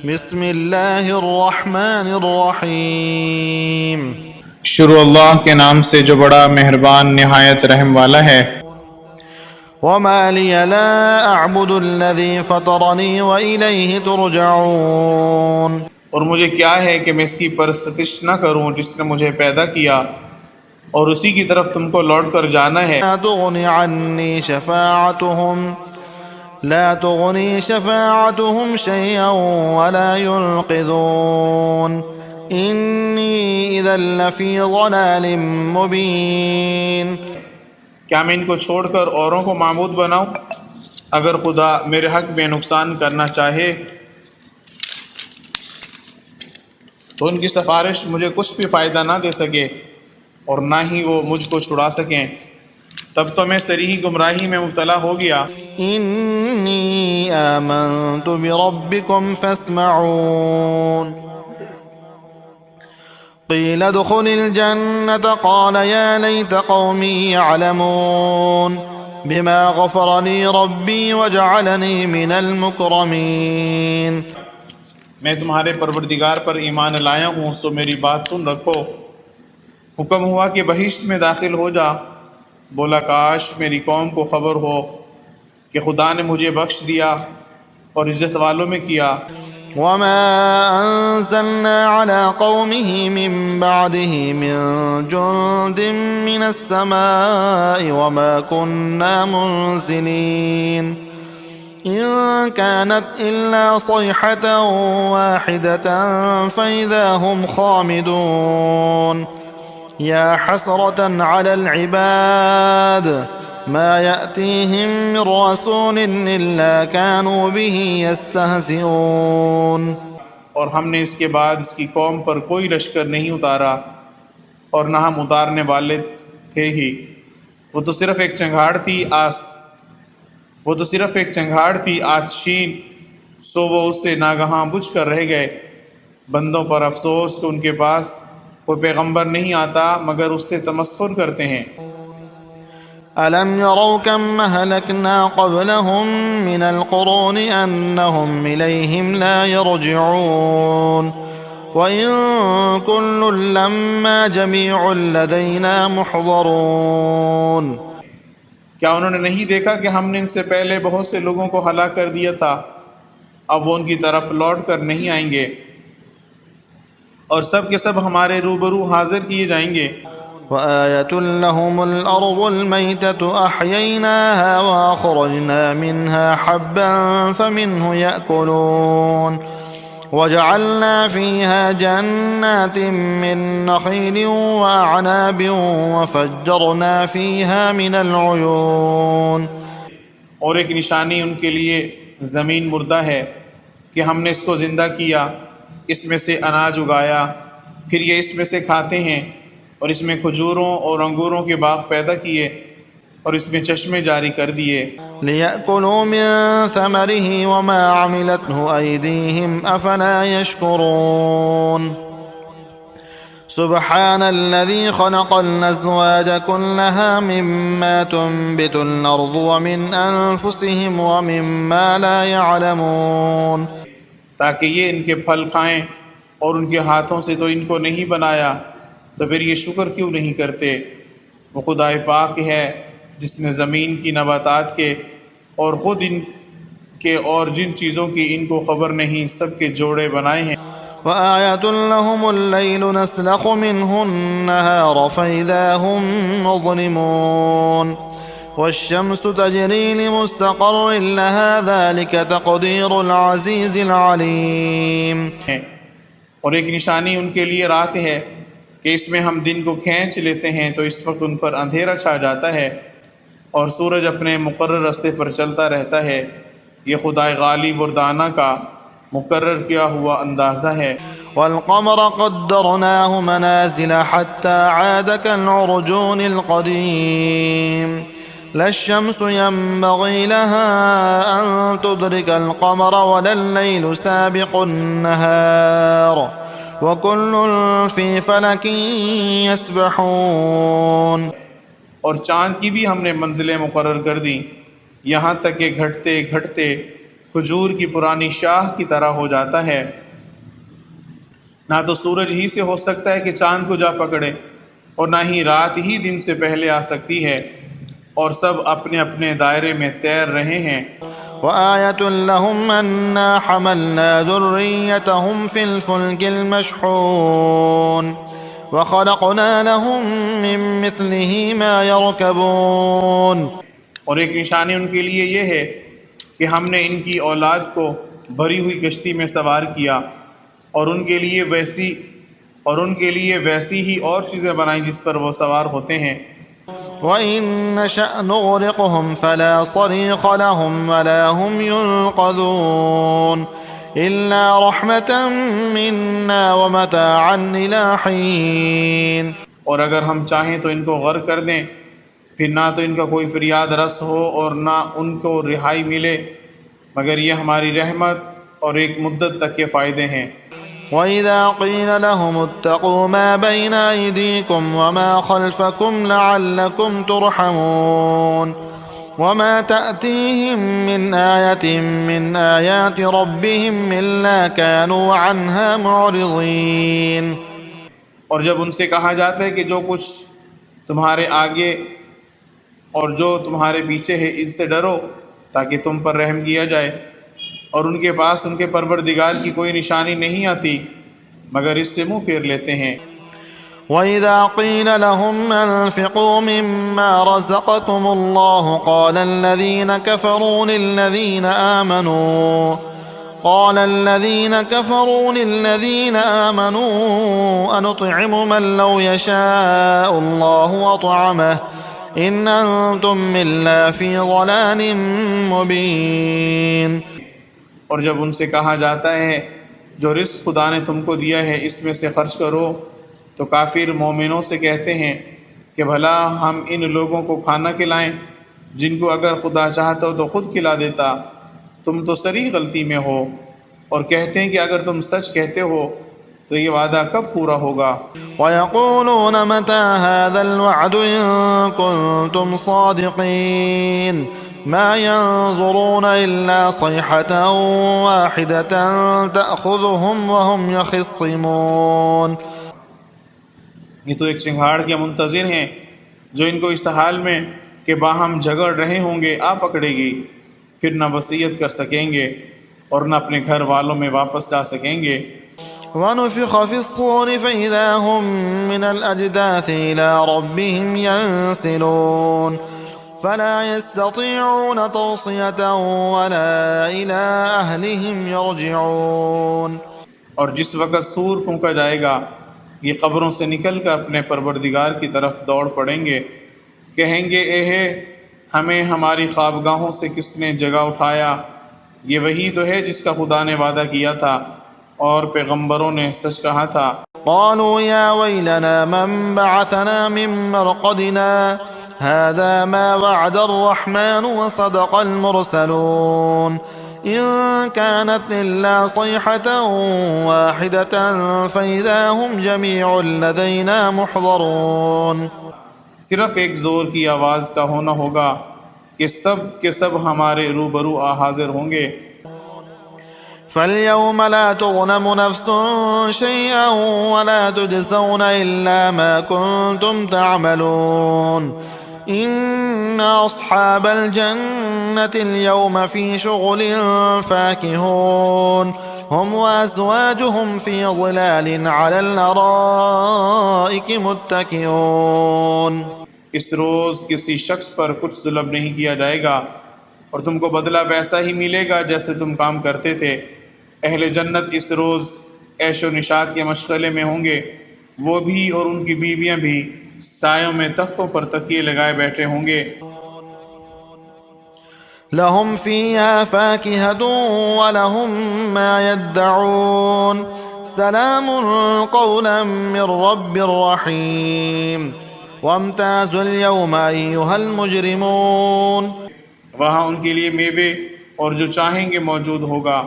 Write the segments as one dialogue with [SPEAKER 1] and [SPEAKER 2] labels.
[SPEAKER 1] بسم اللہ الرحمن الرحیم
[SPEAKER 2] شروع اللہ کے نام سے جو بڑا مہربان نہایت رحم والا ہے۔
[SPEAKER 1] وما لی لا اعبد الذی فطرنی وإلیہ ترجعون۔
[SPEAKER 2] اور مجھے کیا ہے کہ میں اس کی پرستش نہ کروں جس نے مجھے پیدا کیا اور اسی کی طرف تم کو لوٹ کر جانا ہے۔
[SPEAKER 1] لا تغنی عنی شفاعتهم شیئا ولا ينقذون انی اذا لفی ضلال مبین۔
[SPEAKER 2] کیا میں ان کو چھوڑ کر اوروں کو معبود بناؤں؟ اگر خدا میرے حق میں نقصان کرنا چاہے تو ان کی سفارش مجھے کچھ بھی فائدہ نہ دے سکے اور نہ ہی وہ مجھ کو چھڑا سکیں، تب تو میں صریح گمراہی میں مبتلا ہو گیا۔
[SPEAKER 1] انی آمنت بربکم فاسمعون۔ قیل ادخل الجنة قال یا لیت قومی یعلمون بما غفر لی ربی وجعلنی من المکرمین۔
[SPEAKER 2] میں تمہارے پروردگار پر ایمان لایا ہوں، سو میری بات سن رکھو۔ حکم ہوا کہ بہشت میں داخل ہو جا۔ بولا کاش میری قوم کو خبر ہو کہ خدا نے مجھے بخش دیا اور عزت والوں میں کیا۔
[SPEAKER 1] وما انزلنا على قومه من بعده من جند من السماء وما كنا منزلين إن كانت إلا صيحة واحدة فإذا هم خامدون يا حسرة على العباد ما يأتيهم من رسول إلا كانوا به يستهزئون۔
[SPEAKER 2] اور ہم نے اس کے بعد اس کی قوم پر کوئی لشکر نہیں اتارا اور نہ ہم اتارنے والے تھے ہی۔ وہ تو صرف ایک چنگھاڑ تھی آتشین، سو وہ اس سے ناگہاں بجھ کر رہ گئے۔ بندوں پر افسوس کہ ان کے پاس کوئی پیغمبر نہیں آتا مگر اس سے تمسخر کرتے ہیں۔
[SPEAKER 1] ألم يروا كم أهلكنا قبلهم من القرون أنهم إليهم لا يرجعون وإن كل لما جميع لدينا محضرون۔
[SPEAKER 2] کیا انہوں نے نہیں دیکھا کہ ہم نے ان سے پہلے بہت سے لوگوں کو ہلاک کر دیا تھا، اب وہ ان کی طرف لوٹ کر نہیں آئیں گے اور سب کے سب ہمارے روبرو حاضر کیے جائیں گے۔
[SPEAKER 1] وآية لهم الأرض الميتة أحييناها وأخرجنا منها حبا فمنه يأكلون وجعلنا فيها جنات من نخيل وأعناب وفجرنا فيها من العيون۔
[SPEAKER 2] اور ایک نشانی ان کے لیے زمین مردہ ہے کہ ہم نے اس کو زندہ کیا، اس میں سے اناج اگایا، پھر یہ اس میں سے کھاتے ہیں، اور اس میں کھجوروں اور انگوروں کے باغ پیدا کیے اور اس میں چشمے جاری کر دیے۔
[SPEAKER 1] لِيَأْكُلُوا مِن ثَمَرِهِ وَمَا عَمِلَتْهُ أَيْدِيهِمْ أَفَلَا يَشْكُرُونَ۔ سبحان الذي خلق الأزواج كلها مما تنبت الأرض ومن أنفسهم ومما لا يعلمون۔
[SPEAKER 2] تاکہ یہ ان کے پھل کھائیں اور ان کے ہاتھوں سے تو ان کو نہیں بنایا، تو پھر یہ شکر کیوں نہیں کرتے؟ وہ خدا پاک ہے جس نے زمین کی نباتات کے اور خود ان کے اور جن چیزوں کی ان کو خبر نہیں سب کے جوڑے بنائے ہیں۔
[SPEAKER 1] وآية لهم الليل نسلخ منه النهار فإذا هم مظلمون والشمس تجري لمستقر لها ذلك تقدير العزيز العليم۔
[SPEAKER 2] اور ایک نشانی ان کے لیے رات ہے کہ اس میں ہم دن کو کھینچ لیتے ہیں تو اس وقت ان پر اندھیرا چھا جاتا ہے اور سورج اپنے مقرر راستے پر چلتا رہتا ہے۔ یہ خدائے غالب اور دانا کا مقرر کیا ہوا اندازہ ہے۔
[SPEAKER 1] والقمر قدرناه منازل حتى عاد كالعرجون القديم لا الشمس ينبغي لها أن تدرك القمر ولا الليل سابق النهار وكل في فلك يسبحون۔
[SPEAKER 2] اور چاند کی بھی ہم نے منزلیں مقرر کر دیں، یہاں تک کہ گھٹتے گھٹتے کھجور کی پرانی شاخ کی طرح ہو جاتا ہے۔ نہ تو سورج ہی سے ہو سکتا ہے کہ چاند کو جا پکڑے، اور نہ ہی رات ہی دن سے پہلے آ سکتی ہے، اور سب اپنے اپنے دائرے میں تیر رہے ہیں۔
[SPEAKER 1] وآية لهم أنا حملنا ذريتهم في الفلك المشحون وخلقنا لهم من مثله ما يركبون۔
[SPEAKER 2] اور ایک نشانی ان کے لیے یہ ہے کہ ہم نے ان کی اولاد کو بھری ہوئی کشتی میں سوار کیا، اور ان کے لیے ویسی ہی اور چیزیں بنائیں جس پر وہ سوار ہوتے ہیں۔
[SPEAKER 1] وَإِن نَّشَأْ نُغْرِقْهُمْ فَلَا صَرِيخَ لَهُمْ وَلَا هُمْ يُنقَذُونَ إِلَّا رَحْمَةً مِّنَّا وَمَتَاعًا إِلَىٰ حِينٍ۔
[SPEAKER 2] اور اگر ہم چاہیں تو ان کو غرق کر دیں، پھر نہ تو ان کا کوئی فریاد رس ہو اور نہ ان کو رہائی ملے، مگر یہ ہماری رحمت اور ایک مدت تک کے فائدے ہیں۔
[SPEAKER 1] وَإِذَا قِيلَ لَهُمُ اتَّقُوا مَا بَيْنَ أَيْدِيكُمْ وَمَا خَلْفَكُمْ لَعَلَّكُمْ تُرْحَمُونَ وَمَا تَأْتِيهِم مِّنْ آيَةٍ مِّنْ آيَاتِ رَبِّهِمْ إِلَّا كَانُوا عَنْهَا مُعْرِضِينَ۔
[SPEAKER 2] اور جب ان سے کہا جاتا ہے کہ جو کچھ تمہارے آگے اور جو تمہارے پیچھے ہے ان سے ڈرو تاکہ تم پر رحم کیا جائے، اور ان کے پاس ان کے پروردگار کی کوئی نشانی نہیں آتی مگر اس سے منہ پھیر لیتے ہیں۔
[SPEAKER 1] وَإِذَا قِيلَ لَهُمْ أَنفِقُوا مِمَّا رَزَقَكُمُ اللَّهُ قَالَ الَّذِينَ كَفَرُوا لِلَّذِينَ آمَنُوا أَنُطْعِمُ مَن لَّوْ يَشَاءُ اللَّهُ أَطْعَمَهُ إِنْ أَنتُمْ إِلَّا فِي ضَلَالٍ مُّبِينٍ۔
[SPEAKER 2] اور جب ان سے کہا جاتا ہے جو رزق خدا نے تم کو دیا ہے اس میں سے خرچ کرو، تو کافر مومنوں سے کہتے ہیں کہ بھلا ہم ان لوگوں کو کھانا کھلائیں جن کو اگر خدا چاہتا تو خود کھلا دیتا، تم تو صریح غلطی میں ہو۔ اور کہتے ہیں کہ اگر تم سچ کہتے ہو تو یہ وعدہ کب پورا ہوگا؟
[SPEAKER 1] وَيَقُولُونَ مَتَىٰ هَٰذَا الْوَعْدُ إِن كُنتُمْ صَادِقِينَ مَا يَنظُرُونَ إِلَّا صَيْحَةً وَاحِدَةً تَأْخُذُهُمْ وَهُمْ يَخِصِّمُونَ۔
[SPEAKER 2] یہ تو ایک چنگھاڑ کے منتظر ہیں جو ان کو اس حال میں کہ باہم جھگڑ رہے ہوں گے آ پکڑے گی، پھر نہ وصیت کر سکیں گے اور نہ اپنے گھر والوں میں واپس جا سکیں گے۔
[SPEAKER 1] وَنُفِخَ فِي الصُّورِ فَإِذَا هُم مِّنَ الْأَجْدَاثِ إِلَىٰ رَبِّهِمْ يَنسِلُونَ فَلَا يَسْتَطِيعُونَ تَوْصِيَةً وَلَا إِلَىٰ أَهْلِهِمْ يَرْجِعُونَ۔
[SPEAKER 2] اور جس وقت سور پھونکا جائے گا یہ قبروں سے نکل کر اپنے پروردگار کی طرف دوڑ پڑیں گے، کہیں گے اے ہے ہمیں ہماری خوابگاہوں سے کس نے جگہ اٹھایا؟ یہ وہی تو ہے جس کا خدا نے وعدہ کیا تھا اور پیغمبروں نے سچ کہا تھا۔
[SPEAKER 1] قالوا يا ويلنا من بعثنا من مرقدنا هذا ما وعد الرحمن وصدق المرسلون إن كانت إلا صيحة واحدة فإذا هم جميع لدينا محضرون۔
[SPEAKER 2] صرف ایک زور کی آواز کا ہونا ہوگا کہ سب کے سب ہمارے روبرو حاضر ہوں گے۔
[SPEAKER 1] فَالْيَوْمَ لَا تُظْلَمُ نَفْسٌ شَيْئًا وَلَا تُجْزَوْنَ إِلَّا مَا كُنتُمْ تَعْمَلُونَ إِنَّ أَصْحَابَ الْجَنَّةِ الْيَوْمَ فِي شُغُلٍ فَاكِهُونَ هُمْ وَأَزْوَاجُهُمْ فِي ظِلَالٍ عَلَى الْأَرَائِكِ مُتَّكِئُونَ۔
[SPEAKER 2] اس روز کسی شخص پر کچھ ظلم نہیں کیا جائے گا اور تم کو بدلہ ویسا ہی ملے گا جیسے تم کام کرتے تھے۔ اہل جنت اس روز عیش و نشاط کے مشغلے میں ہوں گے، وہ بھی اور ان کی بیویاں بھی سایوں میں تختوں پر تکیے لگائے بیٹھے ہوں گے۔
[SPEAKER 1] لهم فيها فاكهة ولهم ما يدعون سلام قولا من رب رحيم وامتازوا اليوم أيها المجرمون۔
[SPEAKER 2] وہاں ان کے لیے میوے اور جو چاہیں گے موجود ہوگا،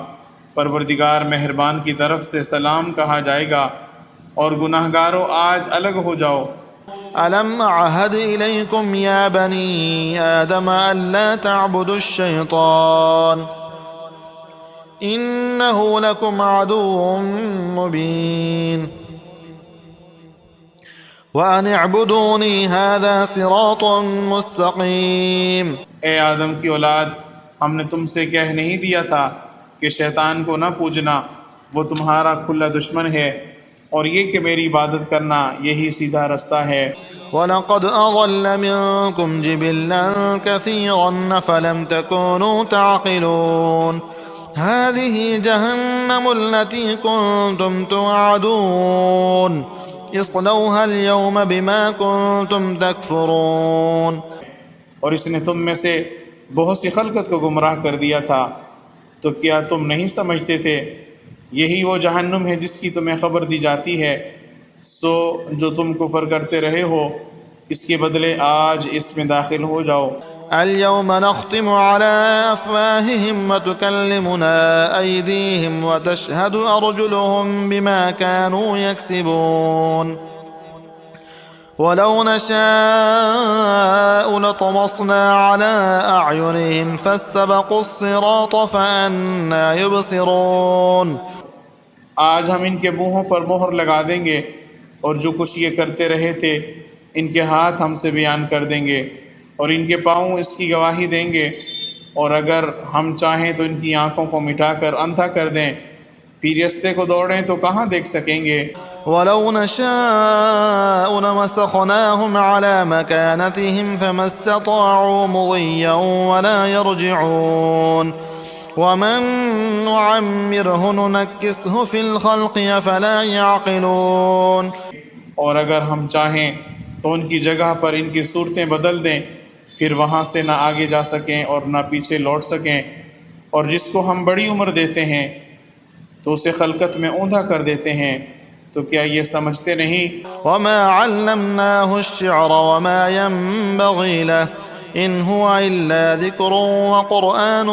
[SPEAKER 2] پروردگار مہربان کی طرف سے سلام کہا جائے گا، اور گناہگاروں آج الگ ہو جاؤ۔
[SPEAKER 1] ألم أعهد إليكم يا بني آدم ألا تعبدوا الشيطان إنه لكم عدو مبين وأن اعبدوني هذا صراط مستقيم۔
[SPEAKER 2] اے آدم کی اولاد، ہم نے تم سے کہہ نہیں دیا تھا کہ شیطان کو نہ پوجنا، وہ تمہارا کھلا دشمن ہے، اور یہ کہ میری عبادت کرنا یہی سیدھا رستہ ہے۔
[SPEAKER 1] وَلَقَدْ أَضَلَّ مِنكُمْ جِبِلًّا كَثِيرًا فَلَمْ تَكُونُوا تَعْقِلُونَ هَذِهِ جَهَنَّمُ الَّتِي كُنتُمْ تُوعَدُونَ اصْلَوْهَا الْيَوْمَ بِمَا كُنتُمْ تَكْفُرُونَ۔
[SPEAKER 2] اور اس نے تم میں سے بہت سی خلقت کو گمراہ کر دیا تھا، تو کیا تم نہیں سمجھتے تھے؟ یہی وہ جہنم ہے جس کی تمہیں خبر دی جاتی ہے، سو جو تم کفر کرتے رہے ہو اس کے بدلے آج اس میں داخل ہو جاؤ۔
[SPEAKER 1] اليوم نختم على أفواههم وتكلمنا أيديهم وتشهد أرجلهم بما كانوا يكسبون ولو نشاء لطمسنا على أعينهم فاستبقوا الصراط فأنى يبصرون۔
[SPEAKER 2] آج ہم ان کے منہوں پر مہر لگا دیں گے، اور جو کچھ یہ کرتے رہے تھے ان کے ہاتھ ہم سے بیان کر دیں گے، اور ان کے پاؤں اس کی گواہی دیں گے، اور اگر ہم چاہیں تو ان کی آنکھوں کو مٹا کر اندھا کر دیں، پھر رستے کو دوڑیں تو کہاں دیکھ سکیں گے۔
[SPEAKER 1] وَلَوْ نَشَاءُ لَمَسَخْنَاهُمْ عَلَى مَكَانَتِهِمْ فَمَا اسْتَطَاعُوا مُضِيًّا وَلَا يَرْجِعُونَ وَمَن نُّعَمِّرْهُ نُنَكِّسْهُ فِي الْخَلْقِ أَفَلَا يَعْقِلُونَ۔
[SPEAKER 2] اور اگر ہم چاہیں تو ان کی جگہ پر ان کی صورتیں بدل دیں، پھر وہاں سے نہ آگے جا سکیں اور نہ پیچھے لوٹ سکیں، اور جس کو ہم بڑی عمر دیتے ہیں تو اسے خلقت میں اوندھا کر دیتے ہیں، تو کیا یہ سمجھتے نہیں؟
[SPEAKER 1] وَمَا عَلَّمْنَاهُ الشِّعْرَ وَمَا يَنبَغِي لَهُ إِنْ هُوَ إِلَّا ذِكْرٌ وَقُرْآنٌ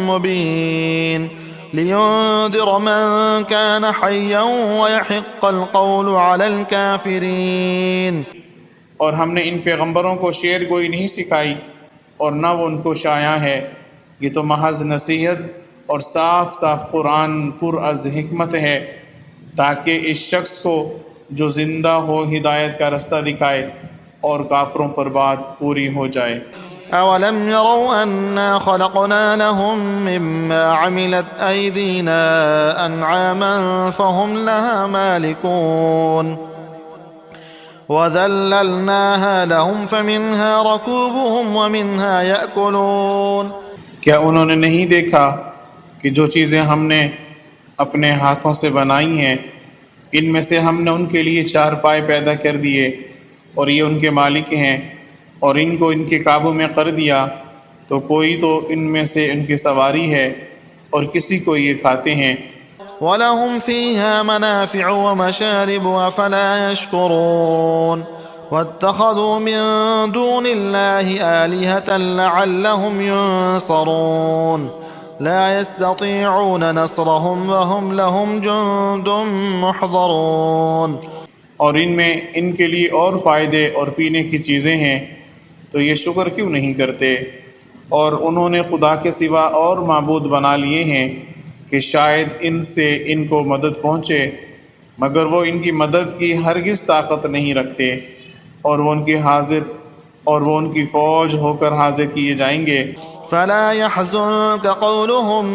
[SPEAKER 1] مُبِينٌ لِيُنذِرَ مَن كَانَ حَيًّا وَيَحِقَّ الْقَوْلُ عَلَى الْكَافِرِينَ۔
[SPEAKER 2] اور ہم نے ان پیغمبروں کو شعر گوئی نہیں سکھائی، اور نہ وہ ان کو شایع ہے، یہ تو محض نصیحت اور صاف صاف قرآن پر از حکمت ہے، تاکہ اس شخص کو جو زندہ ہو ہدایت کا رستہ دکھائے اور کافروں پر بات پوری ہو جائے۔
[SPEAKER 1] أَوَلَمْ يَرَوْا أَنَّا خَلَقْنَا لَهُم مِّمَّا عَمِلَتْ أَيْدِينَا أَنْعَامًا فَهُمْ لَهَا مَالِكُونَ وَذَلَّلْنَاهَا لَهُمْ فَمِنْهَا رَكُوبُهُمْ وَمِنْهَا يَأْكُلُونَ۔
[SPEAKER 2] کیا انہوں نے نہیں دیکھا کہ جو چیزیں ہم نے اپنے ہاتھوں سے بنائی ہیں، ان میں سے ہم نے ان کے لیے چار پائے پیدا کر دیے، اور یہ ان کے مالک ہیں، اور ان کو ان کے قابو میں کر دیا، تو کوئی تو ان میں سے ان کی سواری ہے، اور کسی کو یہ کھاتے ہیں۔
[SPEAKER 1] وَلَهُمْ فِيهَا مَنَافِعُ وَمَشَارِبُ أَفَلَا يَشْكُرُونَ وَاتَّخَذُوا مِن دُونِ اللَّهِ آلِهَةً لَعَلَّهُمْ يُنصَرُونَ لَا يَسْتَطِيعُونَ نَصْرَهُمْ وَهُمْ لَهُمْ جُندٌ مُحْضَرُونَ۔
[SPEAKER 2] اور ان میں ان کے لیے اور فائدے اور پینے کی چیزیں ہیں، تو یہ شکر کیوں نہیں کرتے؟ اور انہوں نے خدا کے سوا اور معبود بنا لیے ہیں کہ شاید ان سے ان کو مدد پہنچے، مگر وہ ان کی مدد کی ہرگز طاقت نہیں رکھتے، اور وہ ان کی فوج ہو کر حاضر کیے جائیں گے۔
[SPEAKER 1] فَلَا يَحْزُنكَ قَوْلُهُمْ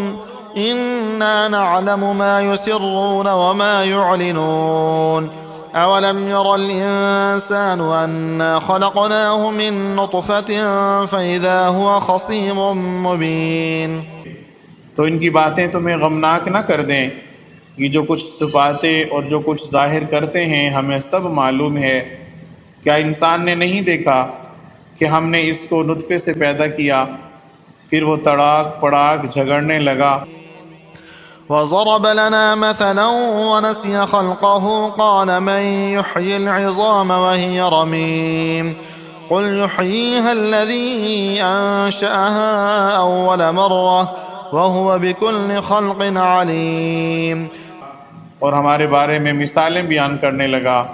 [SPEAKER 1] إِنَّا نَعْلَمُ مَا يُسِرُّونَ وَمَا يُعْلِنُونَ أَوَلَمْ يَرَ الْإِنسَانُ أَنَّا خَلَقْنَاهُ مِن نُّطْفَةٍ فَإِذَا هُوَ خَصِيمٌ مُّبِينٌ۔
[SPEAKER 2] تو ان کی باتیں تمہیں غمناک نہ کر دیں، یہ جو کچھ چھپاتے اور جو کچھ ظاہر کرتے ہیں ہمیں سب معلوم ہے۔ کیا انسان نے نہیں دیکھا کہ ہم نے اس کو نطفے سے پیدا کیا، پھر وہ تڑاک پڑاک جھگڑنے لگا۔
[SPEAKER 1] وَضَرَبَ لَنَا مَثَلًا وَنَسِيَ خَلْقَهُ قَالَ مَن يُحْيِي الْعِظَامَ وَهِيَ رَمِيمٌ قُلْ يُحْيِيهَا الَّذِي أَنشَأَهَا أَوَّلَ مَرَّةٍ وَهُوَ بِكُلِّ خَلْقٍ عَلِيمٌ۔
[SPEAKER 2] اور ہمارے بارے میں مثالیں بیان کرنے لگا،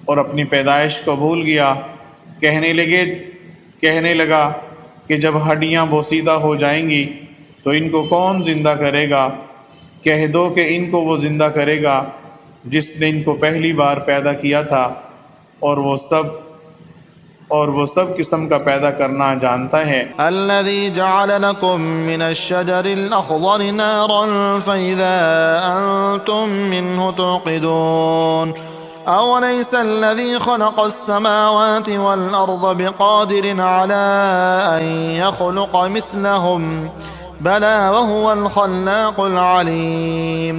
[SPEAKER 2] اور اپنی پیدائش کو بھول گیا، کہنے لگا کہ جب ہڈیاں بوسیدہ ہو جائیں گی تو ان کو کون زندہ کرے گا، کہہ دو کہ ان کو وہ زندہ کرے گا جس نے ان کو پہلی بار پیدا کیا تھا، اور وہ سب قسم کا پیدا کرنا جانتا ہے۔
[SPEAKER 1] الذي جعل لكم من الشجر الأخضر نارا فإذا أنتم منه توقدون أوليس الذي خلق السماوات والأرض بقادر على أن يخلق مثلهم بلى وهو الخلاق العليم۔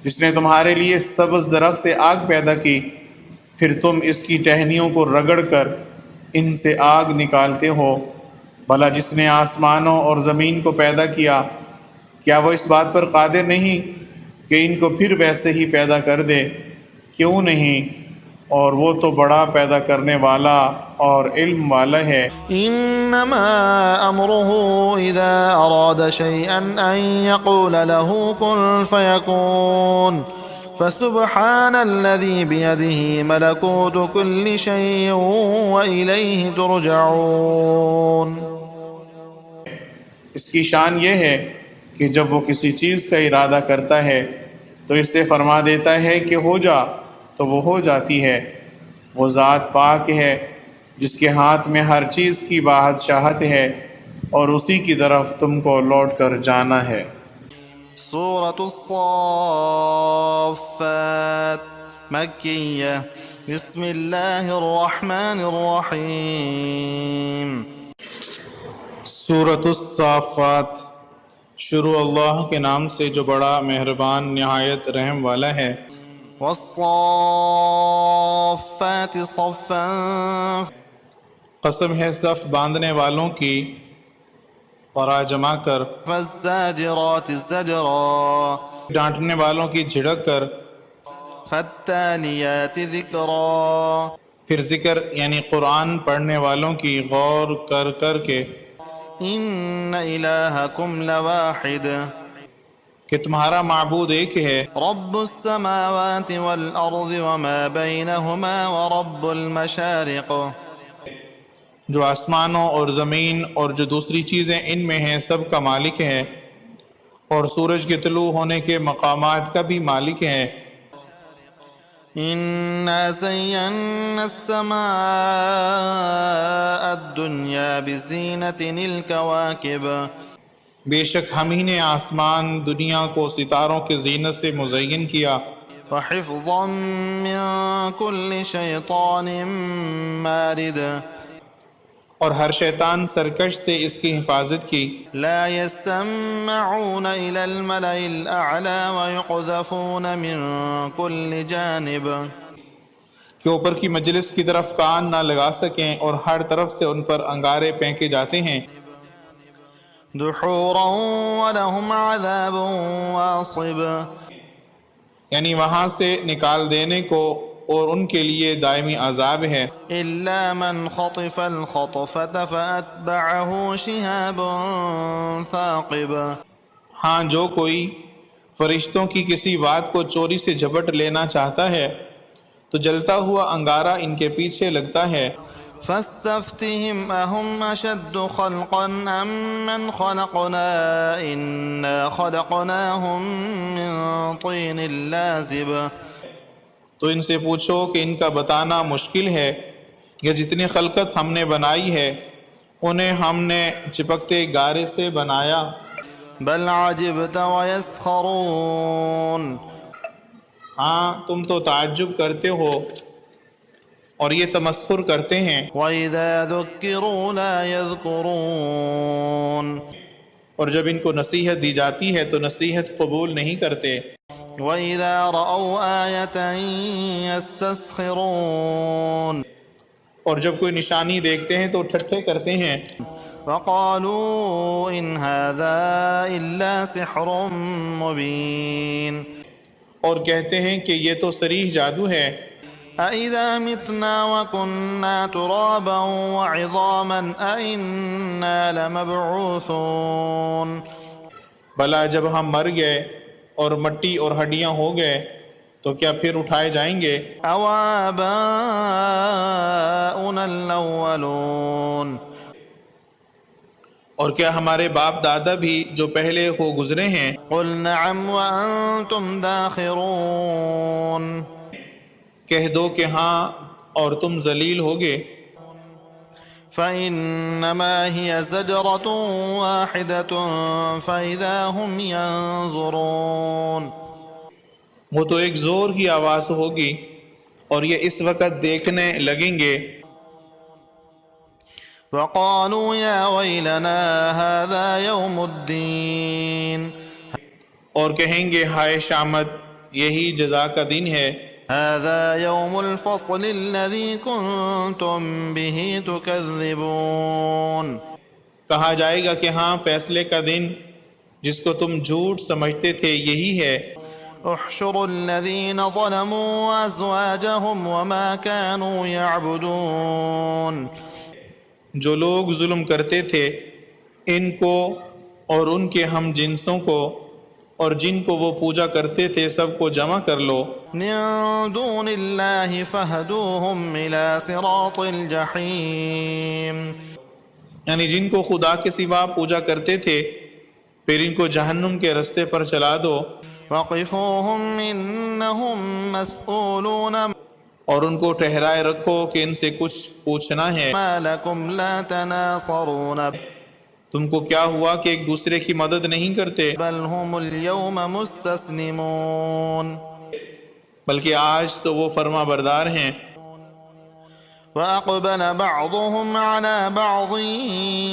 [SPEAKER 2] جس نے تمہارے لیے سبز درخت سے آگ پیدا کی، پھر تم اس کی ٹہنیوں کو رگڑ کر ان سے آگ نکالتے ہو، بھلا جس نے آسمانوں اور زمین کو پیدا کیا، کیا وہ اس بات پر قادر نہیں کہ ان کو پھر ویسے ہی پیدا کر دے؟ کیوں نہیں، اور وہ تو بڑا پیدا کرنے والا اور علم والا ہے۔
[SPEAKER 1] إنما أمره إذا أراد شيئا أن يقول له كن فيكون فسبحان الذي بيده ملكوت كل شيء وإليه ترجعون۔
[SPEAKER 2] اس کی شان یہ ہے کہ جب وہ کسی چیز کا ارادہ کرتا ہے تو اس سے فرما دیتا ہے کہ ہو جا، تو وہ ہو جاتی ہے۔ وہ ذات پاک ہے جس کے ہاتھ میں ہر چیز کی بادشاہت ہے، اور اسی کی طرف تم کو لوٹ کر جانا ہے۔
[SPEAKER 1] سورة الصافات مكية بسم الله الرحمن الرحيم۔
[SPEAKER 2] سورۃ الصافات شروع اللہ کے نام سے جو بڑا مہربان نہایت رحم والا ہے۔
[SPEAKER 1] والصافات صفا
[SPEAKER 2] قسم ہے صف باندھنے والوں کی، پرا جما کر،
[SPEAKER 1] فالزاجرات زجرا
[SPEAKER 2] ڈانٹنے والوں کی جھڑک کر،
[SPEAKER 1] فالتاليات ذكرا
[SPEAKER 2] پھر ذکر یعنی قرآن پڑھنے والوں کی غور کر کر کے،
[SPEAKER 1] إن إلهكم لواحد
[SPEAKER 2] کہ تمہارا معبود ایک ہے،
[SPEAKER 1] رب السماوات والأرض وما بينهما ورب المشارق،
[SPEAKER 2] جو آسمانوں اور زمین اور جو دوسری چیزیں ان میں ہیں سب کا مالک ہے، اور سورج کے طلوع ہونے کے مقامات کا بھی مالک ہے۔
[SPEAKER 1] إنا زينا السماء الدنيا بزينة الكواكب،
[SPEAKER 2] بے شک ہم ہی نے آسمان دنیا کو ستاروں کے زینت سے مزین کیا،
[SPEAKER 1] وحفظا من كل شيطان مارد،
[SPEAKER 2] اور ہر شیطان سرکش سے اس کی حفاظت کی۔
[SPEAKER 1] لا يسمعون إلى الملأ الأعلى ويقذفون من كل جانب،
[SPEAKER 2] کہ اوپر کی مجلس کی طرف کان نہ لگا سکیں اور ہر طرف سے ان پر انگارے پھینکے جاتے ہیں۔
[SPEAKER 1] دحورا ولهم عذاب واصب،
[SPEAKER 2] یعنی وہاں سے نکال دینے کو اور ان کے لیے دائمی عذاب ہے۔
[SPEAKER 1] إلا من خطف الخطفة فأتبعه شهاب ثاقب،
[SPEAKER 2] ہاں جو کوئی فرشتوں کی کسی بات کو چوری سے جھپٹ لینا چاہتا ہے تو جلتا ہوا انگارہ ان کے پیچھے لگتا ہے۔
[SPEAKER 1] فاستفتهم أهم أشد خلقا أم من خلقنا إنا خلقناهم من طين لازب،
[SPEAKER 2] تو ان سے پوچھو کہ ان کا بتانا مشکل ہے یا جتنی خلقت ہم نے بنائی ہے انہیں ہم نے چپکتے گارے سے بنایا۔
[SPEAKER 1] بل عجبت ويسخرون،
[SPEAKER 2] ہاں تم تو تعجب کرتے ہو اور یہ تمسخر کرتے ہیں،
[SPEAKER 1] وإذا ذكروا لا يذكرون،
[SPEAKER 2] اور جب ان کو نصیحت دی جاتی ہے تو نصیحت قبول نہیں کرتے۔
[SPEAKER 1] وإذا رأوا آية يستسخرون،
[SPEAKER 2] اور جب کوئی نشانی دیکھتے ہیں تو ٹھٹھے کرتے ہیں۔
[SPEAKER 1] وقالوا إن هذا إلا سحر مبين،
[SPEAKER 2] اور کہتے ہیں کہ یہ تو صریح جادو ہے۔
[SPEAKER 1] أإذا متنا وكنا ترابا وعظاما أإنا لمبعوثون،
[SPEAKER 2] بھلا جب ہم مر گئے اور مٹی اور ہڈیاں ہو گئے تو کیا پھر اٹھائے جائیں گے؟
[SPEAKER 1] أوآباؤنا الأولون،
[SPEAKER 2] اور کیا ہمارے باپ دادا بھی جو پہلے ہو گزرے ہیں؟
[SPEAKER 1] قل نعم وأنتم داخرون
[SPEAKER 2] کہہ دو کہ ہاں اور تم ذلیل ہوگے۔
[SPEAKER 1] فإنما هي زجرة واحدة فإذا هم ينظرون
[SPEAKER 2] وہ تو ایک زور کی آواز ہوگی اور یہ اس وقت دیکھنے لگیں گے۔
[SPEAKER 1] وقالوا يا ويلنا هذا يوم الدين
[SPEAKER 2] اور کہیں گے ہائے شامت، یہی جزا کا دن ہے۔
[SPEAKER 1] هذا يوم الفصل الذي كنتم به تكذبون
[SPEAKER 2] کہا جائے گا کہ ہاں فیصلے کا دن جس کو تم جھوٹ سمجھتے تھے یہی ہے۔
[SPEAKER 1] احشروا الذين ظلموا وأزواجهم وما كانوا يعبدون
[SPEAKER 2] جو لوگ ظلم کرتے تھے ان کو اور ان کے ہم جنسوں کو اور جن کو وہ پوجا کرتے تھے سب کو جمع کر لو۔
[SPEAKER 1] من دون الله فهدوهم إلى صراط الجحيم
[SPEAKER 2] یعنی جن کو خدا کے سوا پوجا کرتے تھے پھر ان کو جہنم کے رستے پر چلا دو۔
[SPEAKER 1] وقفوهم إنهم مسؤولون
[SPEAKER 2] اور ان کو ٹھہرائے رکھو کہ ان سے کچھ پوچھنا ہے۔
[SPEAKER 1] ما لكم لا تناصرون
[SPEAKER 2] تم کو کیا ہوا کہ ایک دوسرے کی مدد نہیں کرتے؟
[SPEAKER 1] بل هم اليوم مستسلمون
[SPEAKER 2] بلکہ آج تو وہ فرما بردار ہیں۔
[SPEAKER 1] وأقبل بعضهم على بعض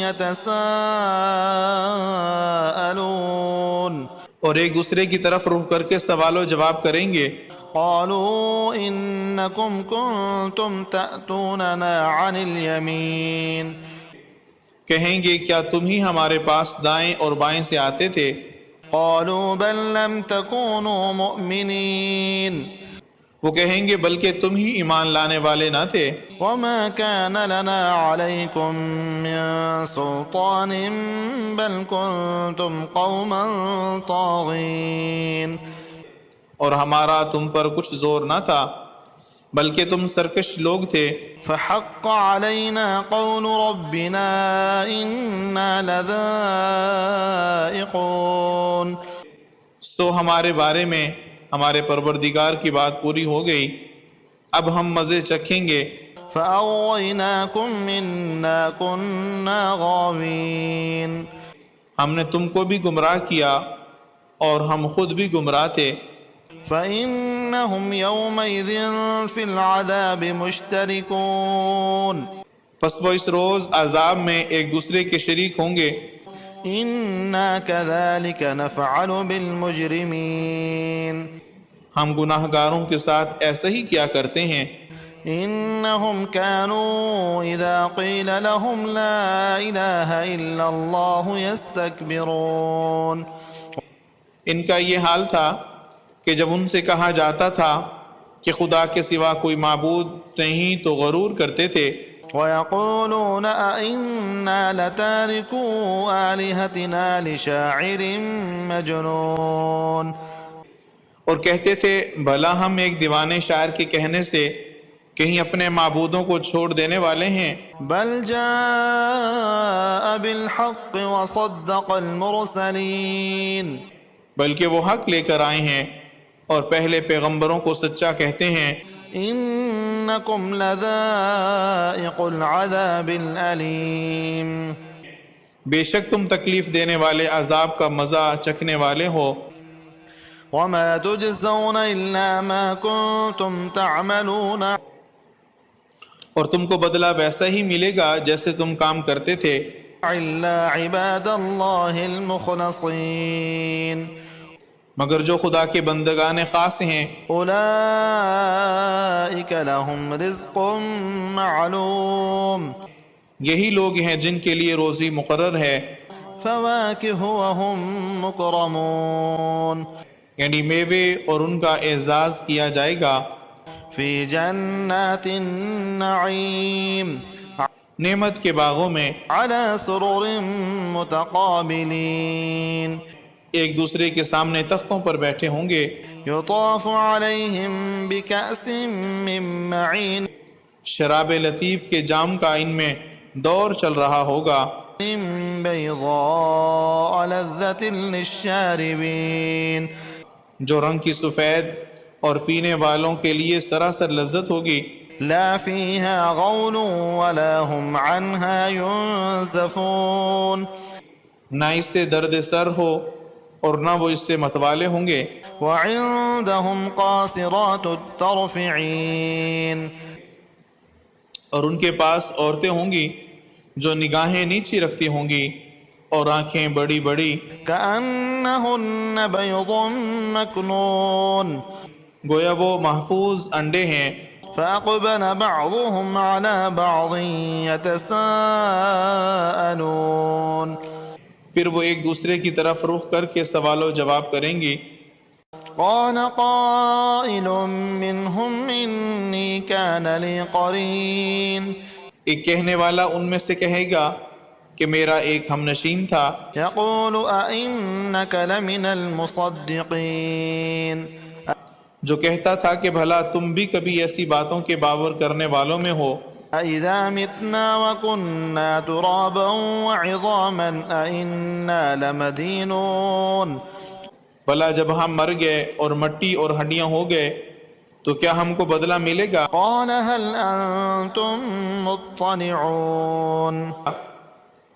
[SPEAKER 1] يتساءلون
[SPEAKER 2] اور ایک دوسرے کی طرف رخ کر کے سوال و جواب کریں گے۔
[SPEAKER 1] قالوا إنكم كنتم تأتوننا عن اليمين
[SPEAKER 2] کہیں گے کیا تم ہی ہمارے پاس دائیں اور بائیں سے آتے تھے؟
[SPEAKER 1] قالوا بل لم تكونوا مؤمنين
[SPEAKER 2] وہ کہیں گے بلکہ تم ہی ایمان لانے والے نہ تھے۔
[SPEAKER 1] وما كان لنا عليكم من سلطان بل كنتم قوما طاغين
[SPEAKER 2] اور ہمارا تم پر کچھ زور نہ تھا بلکہ تم سرکش لوگ تھے۔
[SPEAKER 1] فحق علينا قول ربنا إنا لذائقون
[SPEAKER 2] سو ہمارے بارے میں ہمارے پروردگار کی بات پوری ہو گئی، اب ہم مزے چکھیں گے۔
[SPEAKER 1] فأغويناكم إنا كنا غاوين
[SPEAKER 2] ہم نے تم کو بھی گمراہ کیا اور ہم خود بھی گمراہ تھے۔
[SPEAKER 1] فإنهم يومئذ في العذاب مشتركون
[SPEAKER 2] پس وہ اس روز عذاب میں ایک دوسرے کے شریک ہوں گے۔
[SPEAKER 1] إنا كذلك نفعل بالمجرمين
[SPEAKER 2] ہم گناہ گاروں کے ساتھ ایسا ہی کیا کرتے ہیں۔
[SPEAKER 1] إنهم كانوا إذا قيل لهم لا إله إلا الله يستكبرون
[SPEAKER 2] ان کا یہ حال تھا کہ جب ان سے کہا جاتا تھا کہ خدا کے سوا کوئی معبود نہیں تو غرور کرتے تھے۔
[SPEAKER 1] ويقولون أئنا لتاركو آلهتنا لشاعر مجنون
[SPEAKER 2] اور کہتے تھے بھلا ہم ایک دیوانے شاعر کے کہنے سے کہیں اپنے معبودوں کو چھوڑ دینے والے ہیں۔
[SPEAKER 1] بل جاء بالحق وصدق المرسلين
[SPEAKER 2] بلکہ وہ حق لے کر آئے ہیں اور پہلے پیغمبروں کو سچا کہتے ہیں۔
[SPEAKER 1] إنكم لذائق العذاب الأليم
[SPEAKER 2] بے شک تم تکلیف دینے والے عذاب کا مزہ چکھنے والے ہو۔
[SPEAKER 1] وما تجزون إلا ما كنتم تعملون
[SPEAKER 2] اور تم کو بدلہ ویسا ہی ملے گا جیسے تم کام کرتے تھے۔
[SPEAKER 1] إلا عباد الله المخلصين
[SPEAKER 2] مگر جو خدا کے بندگان خاص ہیں
[SPEAKER 1] أولئك لهم رزق معلوم
[SPEAKER 2] یہی لوگ ہیں جن کے لیے روزی مقرر ہے،
[SPEAKER 1] فواكه وهم مكرمون
[SPEAKER 2] یعنی میوے اور ان کا اعزاز کیا جائے گا۔
[SPEAKER 1] في جنات النعيم
[SPEAKER 2] نعمت کے باغوں میں
[SPEAKER 1] على سرر متقابلين
[SPEAKER 2] ایک دوسرے کے سامنے تختوں پر بیٹھے ہوں گے۔
[SPEAKER 1] يطاف عليهم بكأس من معين
[SPEAKER 2] شراب لطیف کے جام کا ان میں دور چل رہا ہوگا۔
[SPEAKER 1] بيضاء لذة للشاربين
[SPEAKER 2] جو رنگ کی سفید اور پینے والوں کے لیے سراسر لذت ہوگی،
[SPEAKER 1] لا فيها غول ولا هم عنها ينزفون
[SPEAKER 2] نہ اس سے درد سر ہو اور نہ وہ اس سے متوالے ہوں گے۔
[SPEAKER 1] وعندهم قاصرات الطرف عين
[SPEAKER 2] اور ان کے پاس عورتیں ہوں گی جو نگاہیں نیچی رکھتی ہوں گی اور آنکھیں بڑی بڑی،
[SPEAKER 1] كأنهن بيض مكنون
[SPEAKER 2] گویا وہ محفوظ انڈے ہیں۔
[SPEAKER 1] فأقبل بعضهم على بعض يتساءلون
[SPEAKER 2] پھر وہ ایک دوسرے کی طرف رخ کر کے سوال و جواب کریں گی۔
[SPEAKER 1] قال قائل منهم إني كان لي قرين
[SPEAKER 2] ایک کہنے والا ان میں سے کہے گا کہ میرا ایک ہم نشین تھا،
[SPEAKER 1] يقول أئنك لمن المصدقين
[SPEAKER 2] جو کہتا تھا کہ بھلا تم بھی کبھی ایسی باتوں کے باور کرنے والوں میں ہو۔
[SPEAKER 1] أَإِذَا مِتْنَا وَكُنَّا تُرَابًا وَعِظَامًا أَإِنَّا لَمَدِينُونَ
[SPEAKER 2] بھلا جب ہم مر گئے اور مٹی اور ہڈیاں ہو گئے تو کیا ہم کو بدلہ ملے گا؟
[SPEAKER 1] قال هل أنتم مطلعون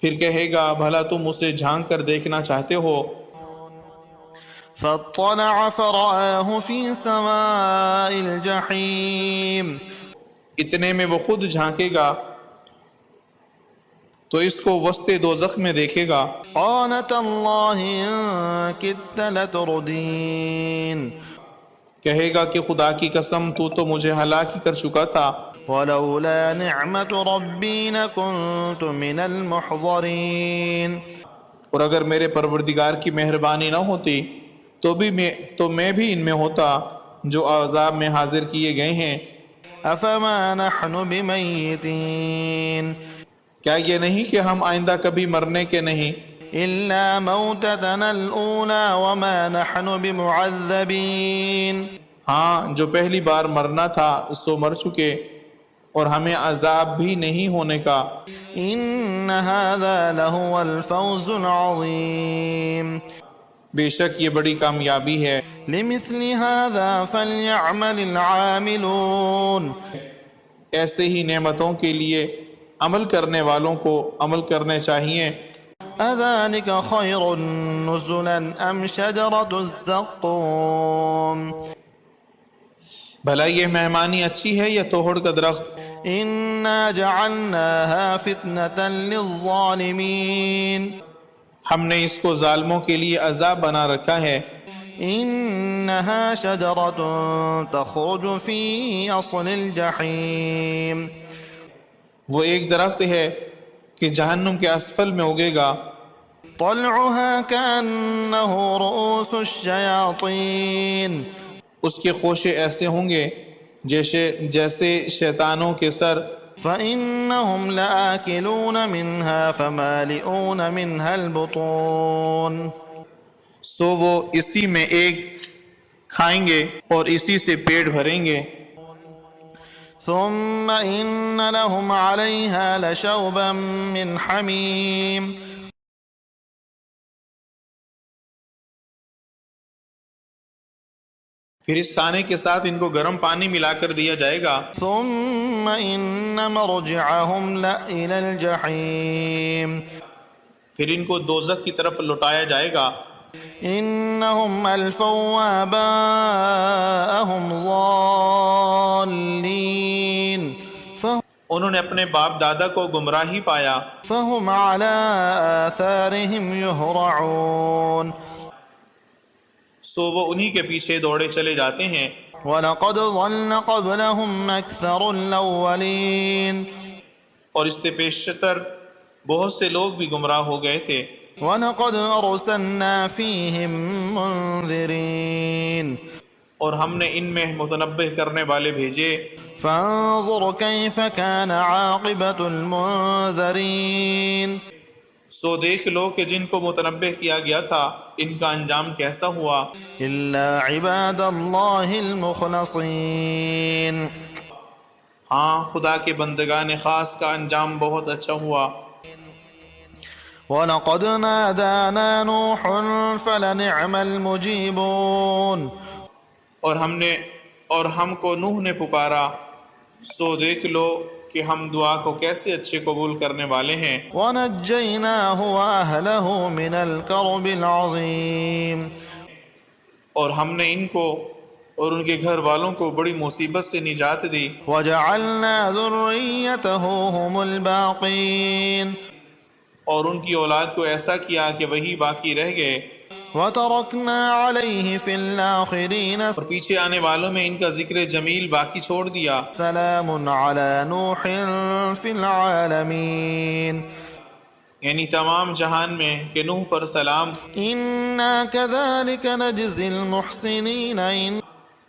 [SPEAKER 2] پھر کہے گا بھلا تم اسے جھانک کر دیکھنا چاہتے ہو؟
[SPEAKER 1] فاطلع فرآه في سواء الجحيم
[SPEAKER 2] اتنے میں وہ خود جھانکے گا تو اس کو وسط دوزخ میں دیکھے گا۔
[SPEAKER 1] قال تالله إن كدت لتردين
[SPEAKER 2] کہے گا کہ خدا کی قسم تو مجھے ہلاک ہی کر چکا تھا،
[SPEAKER 1] ولولا نعمة ربي لكنت من المحضرين
[SPEAKER 2] اور اگر میرے پروردگار کی مہربانی نہ ہوتی تو میں بھی ان میں ہوتا جو عذاب میں حاضر کیے گئے ہیں۔
[SPEAKER 1] أفما نحن بميتين
[SPEAKER 2] کیا یہ نہیں کہ ہم آئندہ کبھی مرنے کے نہیں؟
[SPEAKER 1] إلا موتتنا الأولى وما نحن بمعذبين
[SPEAKER 2] ہاں جو پہلی بار مرنا تھا سو مر چکے اور ہمیں عذاب بھی نہیں ہونے کا۔
[SPEAKER 1] إن هذا لهو الفوز العظيم
[SPEAKER 2] بے شک یہ بڑی کامیابی ہے۔
[SPEAKER 1] لمثل هذا فليعمل العاملون
[SPEAKER 2] ایسے ہی نعمتوں کے لیے عمل کرنے والوں کو عمل کرنے چاہیے۔
[SPEAKER 1] أذلك خير نزلا أم شجرة الزقوم
[SPEAKER 2] بھلا یہ مہمانی اچھی ہے یا توڑ کا درخت؟
[SPEAKER 1] إنا جعلناها فتنة للظالمين
[SPEAKER 2] ہم نے اس کو ظالموں کے لیے عذاب بنا رکھا ہے۔
[SPEAKER 1] إنها شجرة تخرج في أصل الجحيم
[SPEAKER 2] وہ ایک درخت ہے کہ جہنم کے اسفل میں اگے گا،
[SPEAKER 1] طلعها كأنه رؤوس الشياطين
[SPEAKER 2] اس کے خوشے ایسے ہوں گے جیسے شیطانوں کے سر،
[SPEAKER 1] فإنهم لآكلون منها فمالئون منها البطون
[SPEAKER 2] سو وہ اسی میں ایک کھائیں گے اور اسی سے پیٹ بھریں گے۔
[SPEAKER 1] ثم إن لهم عليها لشوبا من حميم
[SPEAKER 2] پھر اس کھانے کے ساتھ ان کو گرم پانی ملا کر دیا جائے گا۔
[SPEAKER 1] ثم إن مرجعهم لإلى الجحيم
[SPEAKER 2] پھر ان کو دوزخ کی طرف لوٹایا جائے گا۔
[SPEAKER 1] إنهم ألفوا آباءهم ضالين
[SPEAKER 2] انہوں نے اپنے باپ دادا کو گمراہی پایا،
[SPEAKER 1] فهم على آثارهم يهرعون
[SPEAKER 2] سو وہ انہی کے پیچھے دوڑے چلے جاتے ہیں۔
[SPEAKER 1] وَلَقَدْ ضَلَّ قَبْلَهُمْ أَكْثَرُ الْأَوَّلِينَ
[SPEAKER 2] اور اس سے پیشتر بہت سے لوگ بھی گمراہ ہو گئے تھے۔
[SPEAKER 1] وَلَقَدْ أَرْسَلْنَا فِيهِمْ مُنذِرِينَ
[SPEAKER 2] اور ہم نے ان میں متنبہ کرنے والے بھیجے،
[SPEAKER 1] فَانظُرْ كَيْفَ كَانَ عَاقِبَةُ الْمُنذَرِينَ
[SPEAKER 2] سو دیکھ لو کہ جن کو متنبہ کیا گیا تھا ان کا انجام کیسا ہوا۔
[SPEAKER 1] إِلَّا عِبَادَ اللَّهِ الْمُخْلَصِينَ
[SPEAKER 2] ہاں خدا کے بندگان خاص کا انجام بہت اچھا ہوا۔
[SPEAKER 1] وَلَقَدْ نَادَانَا نُوحٌ فَلَنِعْمَ الْمُجِيبُونَ
[SPEAKER 2] اور ہم کو نوح نے پکارا، سو دیکھ لو کہ ہم دعا کو کیسے اچھے قبول کرنے والے ہیں۔
[SPEAKER 1] وَنَجَّيْنَاهُ وَأَهْلَهُ مِنَ الْكَرْبِ الْعَظِيمِ
[SPEAKER 2] اور ہم نے ان کو اور ان کے گھر والوں کو بڑی مصیبت سے نجات دی۔
[SPEAKER 1] وَجَعَلْنَا ذُرِّيَّتَهُ هُمُ الْبَاقِينَ
[SPEAKER 2] اور ان کی اولاد کو ایسا کیا کہ وہی باقی رہ گئے،
[SPEAKER 1] وَتَرَكْنَا عَلَيْهِ فِي الْآخِرِينَ
[SPEAKER 2] اور پیچھے آنے والوں میں ان کا ذکر جمیل باقی چھوڑ دیا۔
[SPEAKER 1] سَلَامٌ عَلَى نُوحٍ فِي الْعَالَمِينَ
[SPEAKER 2] یعنی تمام جہان میں کہ نوح پر سلام۔
[SPEAKER 1] إِنَّا كَذَلِكَ نَجْزِي الْمُحْسِنِينَ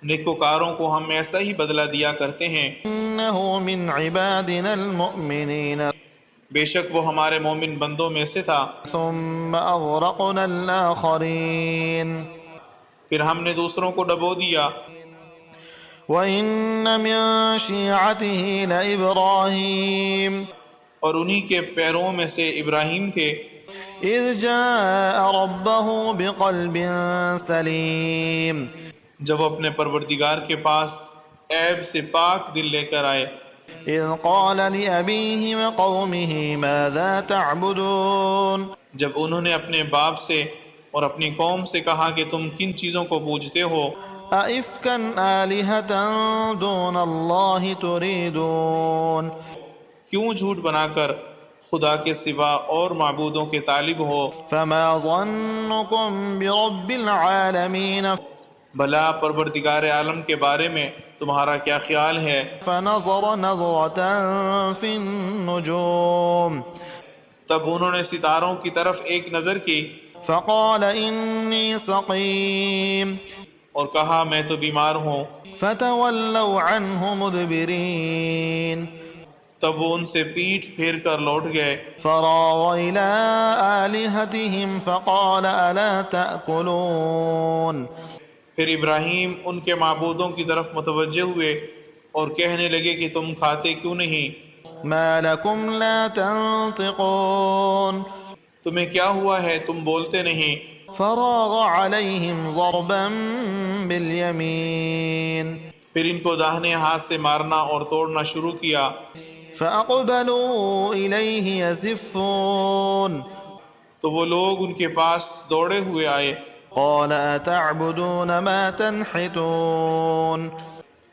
[SPEAKER 2] نیکوکاروں کو ہم ایسا ہی بدلہ دیا کرتے ہیں،
[SPEAKER 1] إِنَّهُ مِنْ عِبَادِنَا الْمُؤْمِنِينَ
[SPEAKER 2] بے شک وہ ہمارے مومن بندوں میں سے تھا۔
[SPEAKER 1] ثُمَّ أَغْرَقْنَا الْآخَرِينَ
[SPEAKER 2] پھر ہم نے دوسروں کو ڈبو دیا۔
[SPEAKER 1] وَإِنَّ مِن شِيعَتِهِ لَإِبْرَاهِيمَ
[SPEAKER 2] اور انہی کے پیروں میں سے ابراہیم تھے،
[SPEAKER 1] إِذْ جَاءَ رَبَّهُ بِقَلْبٍ سَلِيمٍ
[SPEAKER 2] جب وہ اپنے پروردگار کے پاس عیب سے پاک دل لے کر آئے۔
[SPEAKER 1] إِذْ قَالَ لِأَبِيهِ وَقَوْمِهِ مَاذَا تَعْبُدُونَ
[SPEAKER 2] جب انہوں نے اپنے باپ سے اور اپنی قوم سے کہا کہ تم کن چیزوں کو پوجتے ہو؟
[SPEAKER 1] أَئِفْكًا آلِهَةً دُونَ اللَّهِ تُرِيدُونَ
[SPEAKER 2] کیوں جھوٹ بنا کر خدا کے سوا اور معبودوں کے طالب ہو؟
[SPEAKER 1] فَمَا ظَنُّكُمْ بِرَبِّ الْعَالَمِينَ
[SPEAKER 2] بھلا پروردگار عالم کے بارے میں تمہارا کیا خیال ہے؟
[SPEAKER 1] فَنَظَرَ نَظْرَةً فِي النُّجُومِ
[SPEAKER 2] تب انہوں نے ستاروں کی طرف ایک نظر کی
[SPEAKER 1] فَقَالَ إِنِّي سَقِيمٌ
[SPEAKER 2] اور کہا میں تو بیمار ہوں۔
[SPEAKER 1] فَتَوَلَّوْا عَنْهُ مُدْبِرِينَ
[SPEAKER 2] تب وہ ان سے پیٹھ پھیر کر لوٹ گئے۔
[SPEAKER 1] فَرَاغَ إِلَىٰ آلِهَتِهِمْ فَقَالَ أَلَا تَأْكُلُونَ
[SPEAKER 2] پھر ابراہیم ان کے معبودوں کی طرف متوجہ ہوئے اور کہنے لگے کہ تم کھاتے کیوں نہیں؟
[SPEAKER 1] مَا لَكُمْ لَا تَنطِقُونَ
[SPEAKER 2] تمہیں کیا ہوا ہے تم بولتے نہیں؟
[SPEAKER 1] فَرَاغَ عَلَيْهِمْ ضَرْبًا بِالْيَمِينِ
[SPEAKER 2] پھر ان کو داہنے ہاتھ سے مارنا اور توڑنا شروع کیا۔
[SPEAKER 1] فَأَقْبَلُوا إِلَيْهِ يَزِفُّونَ
[SPEAKER 2] تو وہ لوگ ان کے پاس دوڑے ہوئے آئے۔
[SPEAKER 1] قَالَ أَتَعْبُدُونَ مَا تَنْحِتُونَ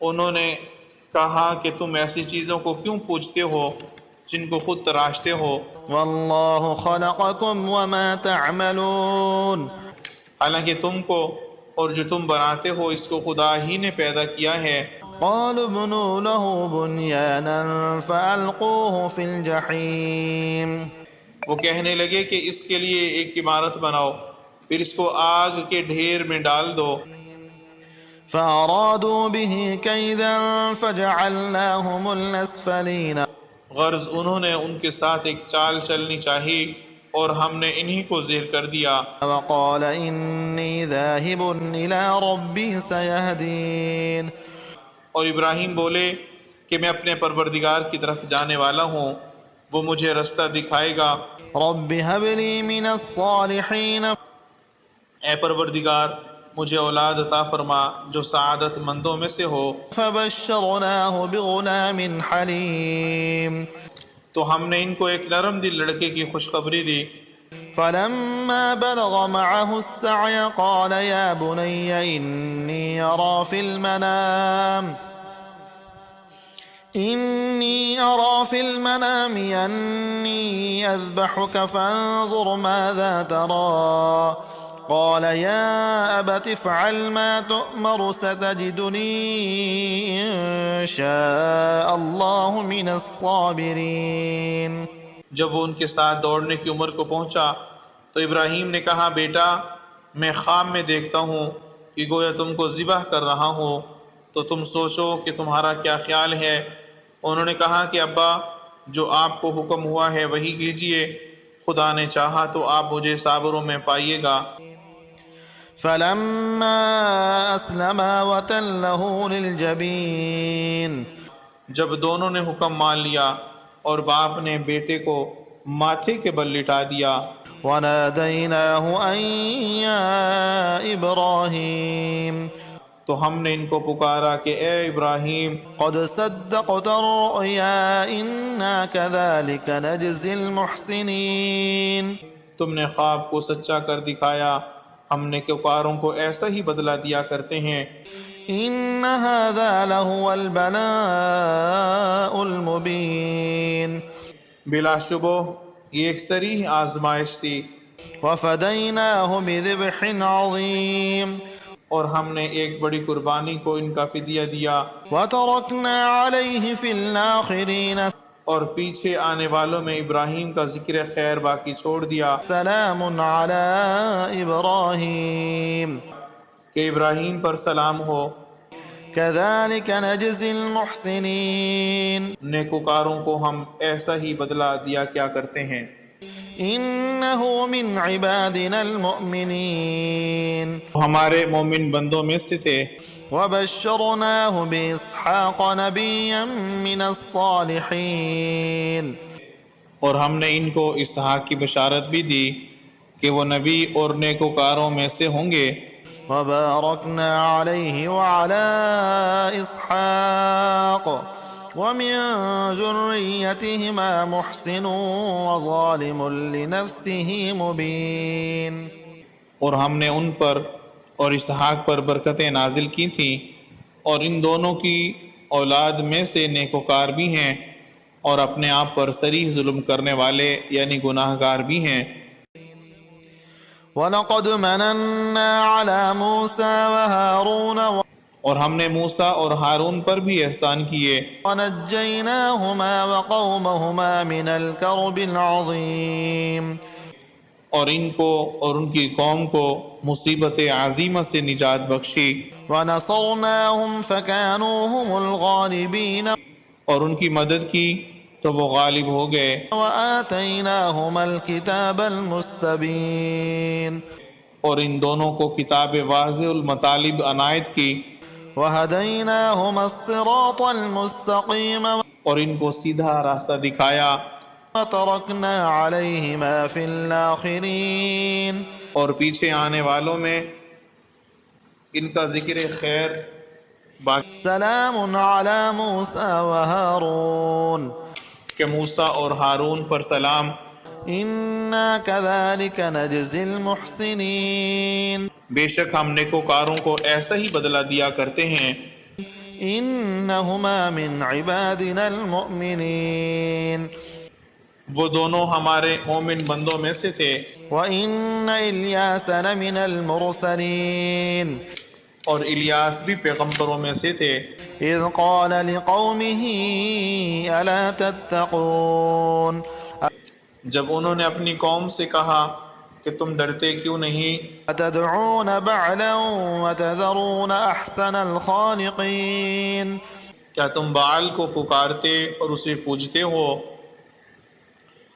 [SPEAKER 2] انہوں نے کہا کہ تم ایسی چیزوں کو کیوں پوجتے ہو جن کو خود تراشتے ہو؟
[SPEAKER 1] وَاللَّهُ خَلَقَكُمْ وَمَا تَعْمَلُونَ
[SPEAKER 2] حالانکہ تم کو اور جو تم بناتے ہو اس کو خدا ہی نے پیدا کیا ہے۔
[SPEAKER 1] قَالُوا ابْنُوا لَهُ بُنْيَانًا فَأَلْقُوهُ فِي الْجَحِيمِ
[SPEAKER 2] وہ کہنے لگے کہ اس کے لیے ایک عمارت بناؤ، پھر اس کو آگ کے ڈھیر میں ڈال دو۔
[SPEAKER 1] فَأَرَادُوا بِهِ كَيْدًا فَجَعَلْنَاهُمُ الْأَسْفَلِينَ
[SPEAKER 2] غرض انہوں نے ان کے ساتھ ایک چال چلنی چاہی اور ہم نے انہی کو زیر کر دیا۔
[SPEAKER 1] وَقَالَ إِنِّي ذَاهِبٌ إِلَىٰ رَبِّي سَيَهْدِينِ
[SPEAKER 2] اور ابراہیم بولے کہ میں اپنے پروردگار کی طرف جانے والا ہوں، وہ مجھے رستہ دکھائے گا۔
[SPEAKER 1] رَبِّ هَبْ لِي مِنَ الصَّالِحِينَ
[SPEAKER 2] اے پروردگار مجھے اولاد عطا فرما جو سعادت مندوں میں سے ہو۔
[SPEAKER 1] فَبَشَّرْنَاهُ بِغُلَامٍ حَلِيمٍ
[SPEAKER 2] تو ہم نے ان کو ایک نرم دل لڑکے کی خوشخبری دی۔
[SPEAKER 1] فَلَمَّا بَلَغَ مَعَهُ السَّعْيَ قَالَ يَا بُنَيَّ إِنِّي أَرَىٰ فِي الْمَنَامِ أَنِّي أَذْبَحُكَ فَانظُرْ مَاذَا تَرَىٰ قَالَ يَا أَبَتِ افْعَلْ مَا تُؤْمَرُ سَتَجِدُنِي إِن شَاءَ اللَّهُ مِنَ الصَّابِرِينَ
[SPEAKER 2] جب وہ ان کے ساتھ دوڑنے کی عمر کو پہنچا تو ابراہیم نے کہا بیٹا میں خواب میں دیکھتا ہوں کہ گویا تم کو ذبح کر رہا ہوں، تو تم سوچو کہ تمہارا کیا خیال ہے؟ انہوں نے کہا کہ ابا جو آپ کو حکم ہوا ہے وہی کیجیے، خدا نے چاہا تو آپ مجھے صابروں میں پائیے گا۔
[SPEAKER 1] فَلَمَّا أَسْلَمَا وَتَلَّهُ لِلْجَبِينِ
[SPEAKER 2] جب دونوں نے حکم مان لیا اور باپ نے بیٹے کو ماتھے کے بل لٹا دیا۔
[SPEAKER 1] وناديناه أن يا إبراهيم
[SPEAKER 2] تو ہم نے ان کو پکارا کہ اے ابراہیم،
[SPEAKER 1] قد صدقت الرؤيا إنا كذلك نجزي المحسنين
[SPEAKER 2] تم نے خواب کو سچا کر دکھایا، ہم نے کفاروں کو ایسا ہی بدلہ دیا کرتے ہیں۔
[SPEAKER 1] إن هذا لهو البلاء المبين
[SPEAKER 2] بلا شبہ یہ ایک صریح آزمائش تھی،
[SPEAKER 1] وفديناه بذبح عظيم
[SPEAKER 2] اور ہم نے ایک بڑی قربانی کو ان کا فدیہ دیا،
[SPEAKER 1] وتركنا عليه في الآخرين
[SPEAKER 2] اور پیچھے آنے والوں میں ابراہیم کا ذکر خیر باقی چھوڑ دیا
[SPEAKER 1] سلام على إبراهيم
[SPEAKER 2] کہ ابراہیم پر سلام ہو۔
[SPEAKER 1] كذلك نجزي المحسنين
[SPEAKER 2] نیکوکاروں کو ہم ایسا ہی بدلہ دیا کیا کرتے ہیں۔
[SPEAKER 1] إنه من عبادنا المؤمنين
[SPEAKER 2] ہمارے مومن بندوں میں سے تھے،
[SPEAKER 1] وبشرناه بإسحاق نبيا من الصالحين
[SPEAKER 2] اور ہم نے ان کو اسحاق کی بشارت بھی دی کہ وہ نبی اور نیکوکاروں میں سے ہوں گے۔
[SPEAKER 1] وباركنا عليه وعلى إسحاق ومن ذريتهما محسن وظالم لنفسه مبين
[SPEAKER 2] اور ہم نے ان پر اور اسحاق پر برکتیں نازل کی تھیں، اور ان دونوں کی اولاد میں سے نیکوکار بھی ہیں اور اپنے آپ پر صریح ظلم کرنے والے یعنی گناہ گار بھی ہیں۔
[SPEAKER 1] وَلَقَدْ مَنَنَّا عَلَى مُوسَى وَهَارُونَ
[SPEAKER 2] اور ہم نے موسیٰ اور ہارون پر بھی احسان کیے،
[SPEAKER 1] وَنَجَّيْنَاهُمَا وَقَوْمَهُمَا مِنَ الْكَرْبِ الْعَظِيمِ
[SPEAKER 2] اور ان کو اور ان کی قوم کو مصیبت عظیمہ سے نجات بخشی،
[SPEAKER 1] وَنَصَرْنَاهُمْ فَكَانُوا هُمُ الْغَالِبِينَ
[SPEAKER 2] اور ان کی مدد کی تو وہ غالب ہو گئے،
[SPEAKER 1] وَآتَيْنَاهُمَا الْكِتَابَ الْمُسْتَبِينَ
[SPEAKER 2] اور ان دونوں کو کتاب واضح المطالب عنایت کی،
[SPEAKER 1] وَهَدَيْنَاهُمَا الصِّرَاطَ الْمُسْتَقِيمَ
[SPEAKER 2] اور ان کو سیدھا راستہ دکھایا،
[SPEAKER 1] وَتَرَكْنَا عَلَيْهِمَا فِي الْآخِرِينَ
[SPEAKER 2] اور پیچھے آنے والوں میں ان کا ذکر خیر باقی
[SPEAKER 1] سلام على موسى وهارون
[SPEAKER 2] کہ موسیٰ اور ہارون پر سلام،
[SPEAKER 1] إنا كذلك نجزي المحسنين
[SPEAKER 2] بے شک ہم نیکوکاروں کو ایسا ہی بدلہ دیا کرتے ہیں۔
[SPEAKER 1] إنهما من عبادنا المؤمنين
[SPEAKER 2] وہ دونوں ہمارے مومن بندوں میں سے تھے،
[SPEAKER 1] وإن إلياس لمن المرسلين
[SPEAKER 2] اور الیاس بھی پیغمبروں میں سے تھے،
[SPEAKER 1] إذ قال لقومه ألا تتقون
[SPEAKER 2] جب انہوں نے اپنی قوم سے کہا کہ تم ڈرتے کیوں نہیں،
[SPEAKER 1] أتدعون بعلا وتذرون أحسن الخالقين
[SPEAKER 2] کیا تم بعال کو پکارتے اور اسے پوجتے ہو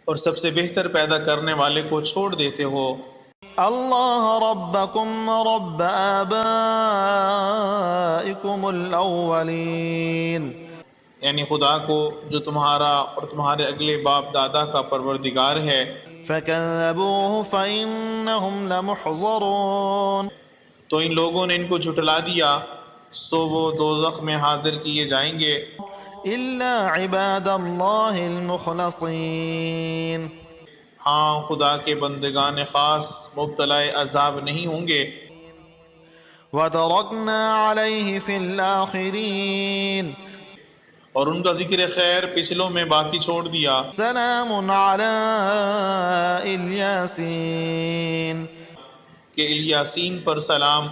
[SPEAKER 2] اور سب سے بہتر پیدا کرنے والے کو چھوڑ دیتے ہو؟
[SPEAKER 1] الله ربكم ورب آبائكم الأولين
[SPEAKER 2] یعنی خدا کو جو تمہارا اور تمہارے اگلے باپ دادا کا پروردگار ہے۔
[SPEAKER 1] فكذبوه فإنهم لمحضرون
[SPEAKER 2] تو ان لوگوں نے ان کو جھٹلا دیا، سو وہ دوزخ میں حاضر کیے جائیں گے،
[SPEAKER 1] إلا عباد الله المخلصين
[SPEAKER 2] ہاں خدا کے بندگان خاص مبتلا عذاب نہیں ہوں گے۔
[SPEAKER 1] وتركنا عليه في الآخرين
[SPEAKER 2] اور ان کا ذکر خیر پچھلوں میں باقی چھوڑ دیا،
[SPEAKER 1] سلام على الياسين
[SPEAKER 2] کہ الیاسین پر سلام،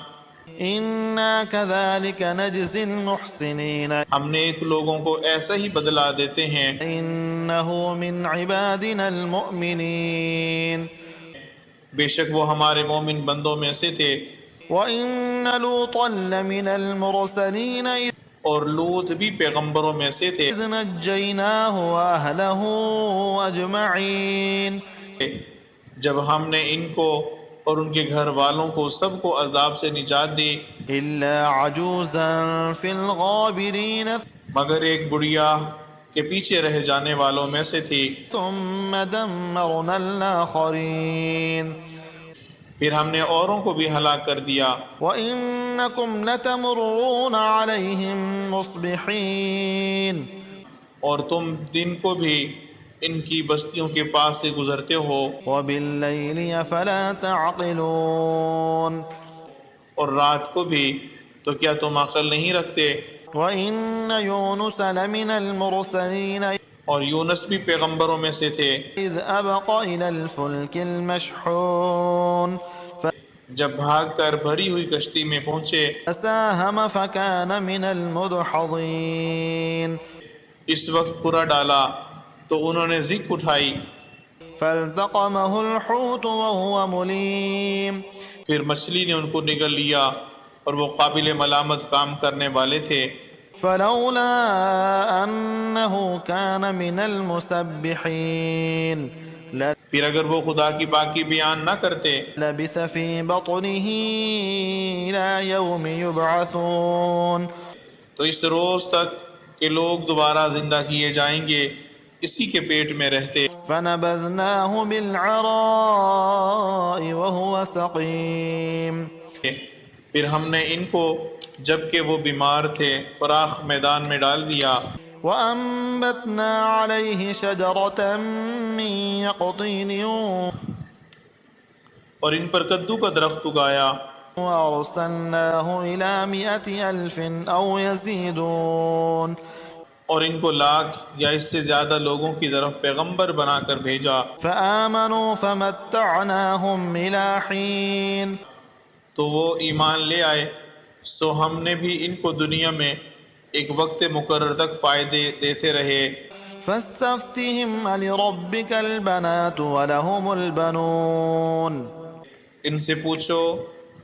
[SPEAKER 1] إنا كذلك نجزي المحسنين
[SPEAKER 2] ہم نیک لوگوں کو ایسا ہی بدلہ دیتے ہیں۔
[SPEAKER 1] إنه من عبادنا المؤمنين
[SPEAKER 2] بے شک وہ ہمارے مومن بندوں میں سے تھے،
[SPEAKER 1] وإن لوطا لمن المرسلين
[SPEAKER 2] اور لوط بھی پیغمبروں میں سے تھے،
[SPEAKER 1] إذ نجيناه وأهله أجمعين
[SPEAKER 2] جب ہم نے ان کو اور ان کے گھر والوں کو سب کو عذاب سے نجات دی،
[SPEAKER 1] إلا عجوزا في الغابرين
[SPEAKER 2] مگر ایک بڑھیا کہ پیچھے رہ جانے والوں میں سے تھی۔
[SPEAKER 1] ثم دمرنا الآخرين
[SPEAKER 2] پھر ہم نے اوروں کو بھی ہلاک کر دیا۔
[SPEAKER 1] وإنكم لتمرون عليهم مصبحين
[SPEAKER 2] اور تم دن کو بھی ان کی بستیوں کے پاس سے گزرتے ہو،
[SPEAKER 1] وبالليل أفلا تعقلون
[SPEAKER 2] اور رات کو بھی، تو کیا تم عقل نہیں رکھتے؟
[SPEAKER 1] وإن يونس لمن المرسلين
[SPEAKER 2] اور یونس بھی پیغمبروں میں سے تھے،
[SPEAKER 1] إذ أبق إلى الفلك المشحون
[SPEAKER 2] جب بھاگ کر بھری ہوئی کشتی میں پہنچے،
[SPEAKER 1] فساهم فكان من المدحضين
[SPEAKER 2] اس وقت پورا ڈالا تو انہوں نے ذک اٹھائی،
[SPEAKER 1] فالتقمه الحوت وهو مليم
[SPEAKER 2] پھر مچھلی نے ان کو نگل لیا اور وہ قابل ملامت کام کرنے والے تھے۔
[SPEAKER 1] فلولا أنه كان من المسبحين
[SPEAKER 2] پھر اگر وہ خدا کی پاکی بیان نہ کرتے
[SPEAKER 1] لبث في بطنه إلى يوم يبعثون
[SPEAKER 2] تو اس روز تک کہ لوگ دوبارہ زندہ کیے جائیں گے اسی کے پیٹ میں رہتے۔
[SPEAKER 1] فنبذناه بالعراء وهو سقيم
[SPEAKER 2] پھر ہم نے ان کو جبکہ وہ بیمار تھے فراخ میدان میں ڈال دیا،
[SPEAKER 1] وأنبتنا عليه شجرة من يقطين
[SPEAKER 2] اور ان پر کدو کا درخت اگایا،
[SPEAKER 1] وأرسلناه إلى 100,000 أو يزيدون
[SPEAKER 2] اور ان کو لاکھ یا اس سے زیادہ لوگوں کی طرف پیغمبر بنا کر بھیجا،
[SPEAKER 1] فآمنوا فمتعناهم إلى حين
[SPEAKER 2] تو وہ ایمان لے آئے، سو ہم نے بھی ان کو دنیا میں ایک وقت مقرر تک فائدے دیتے رہے۔
[SPEAKER 1] فاستفتهم لربك البنات ولهم البنون
[SPEAKER 2] ان سے پوچھو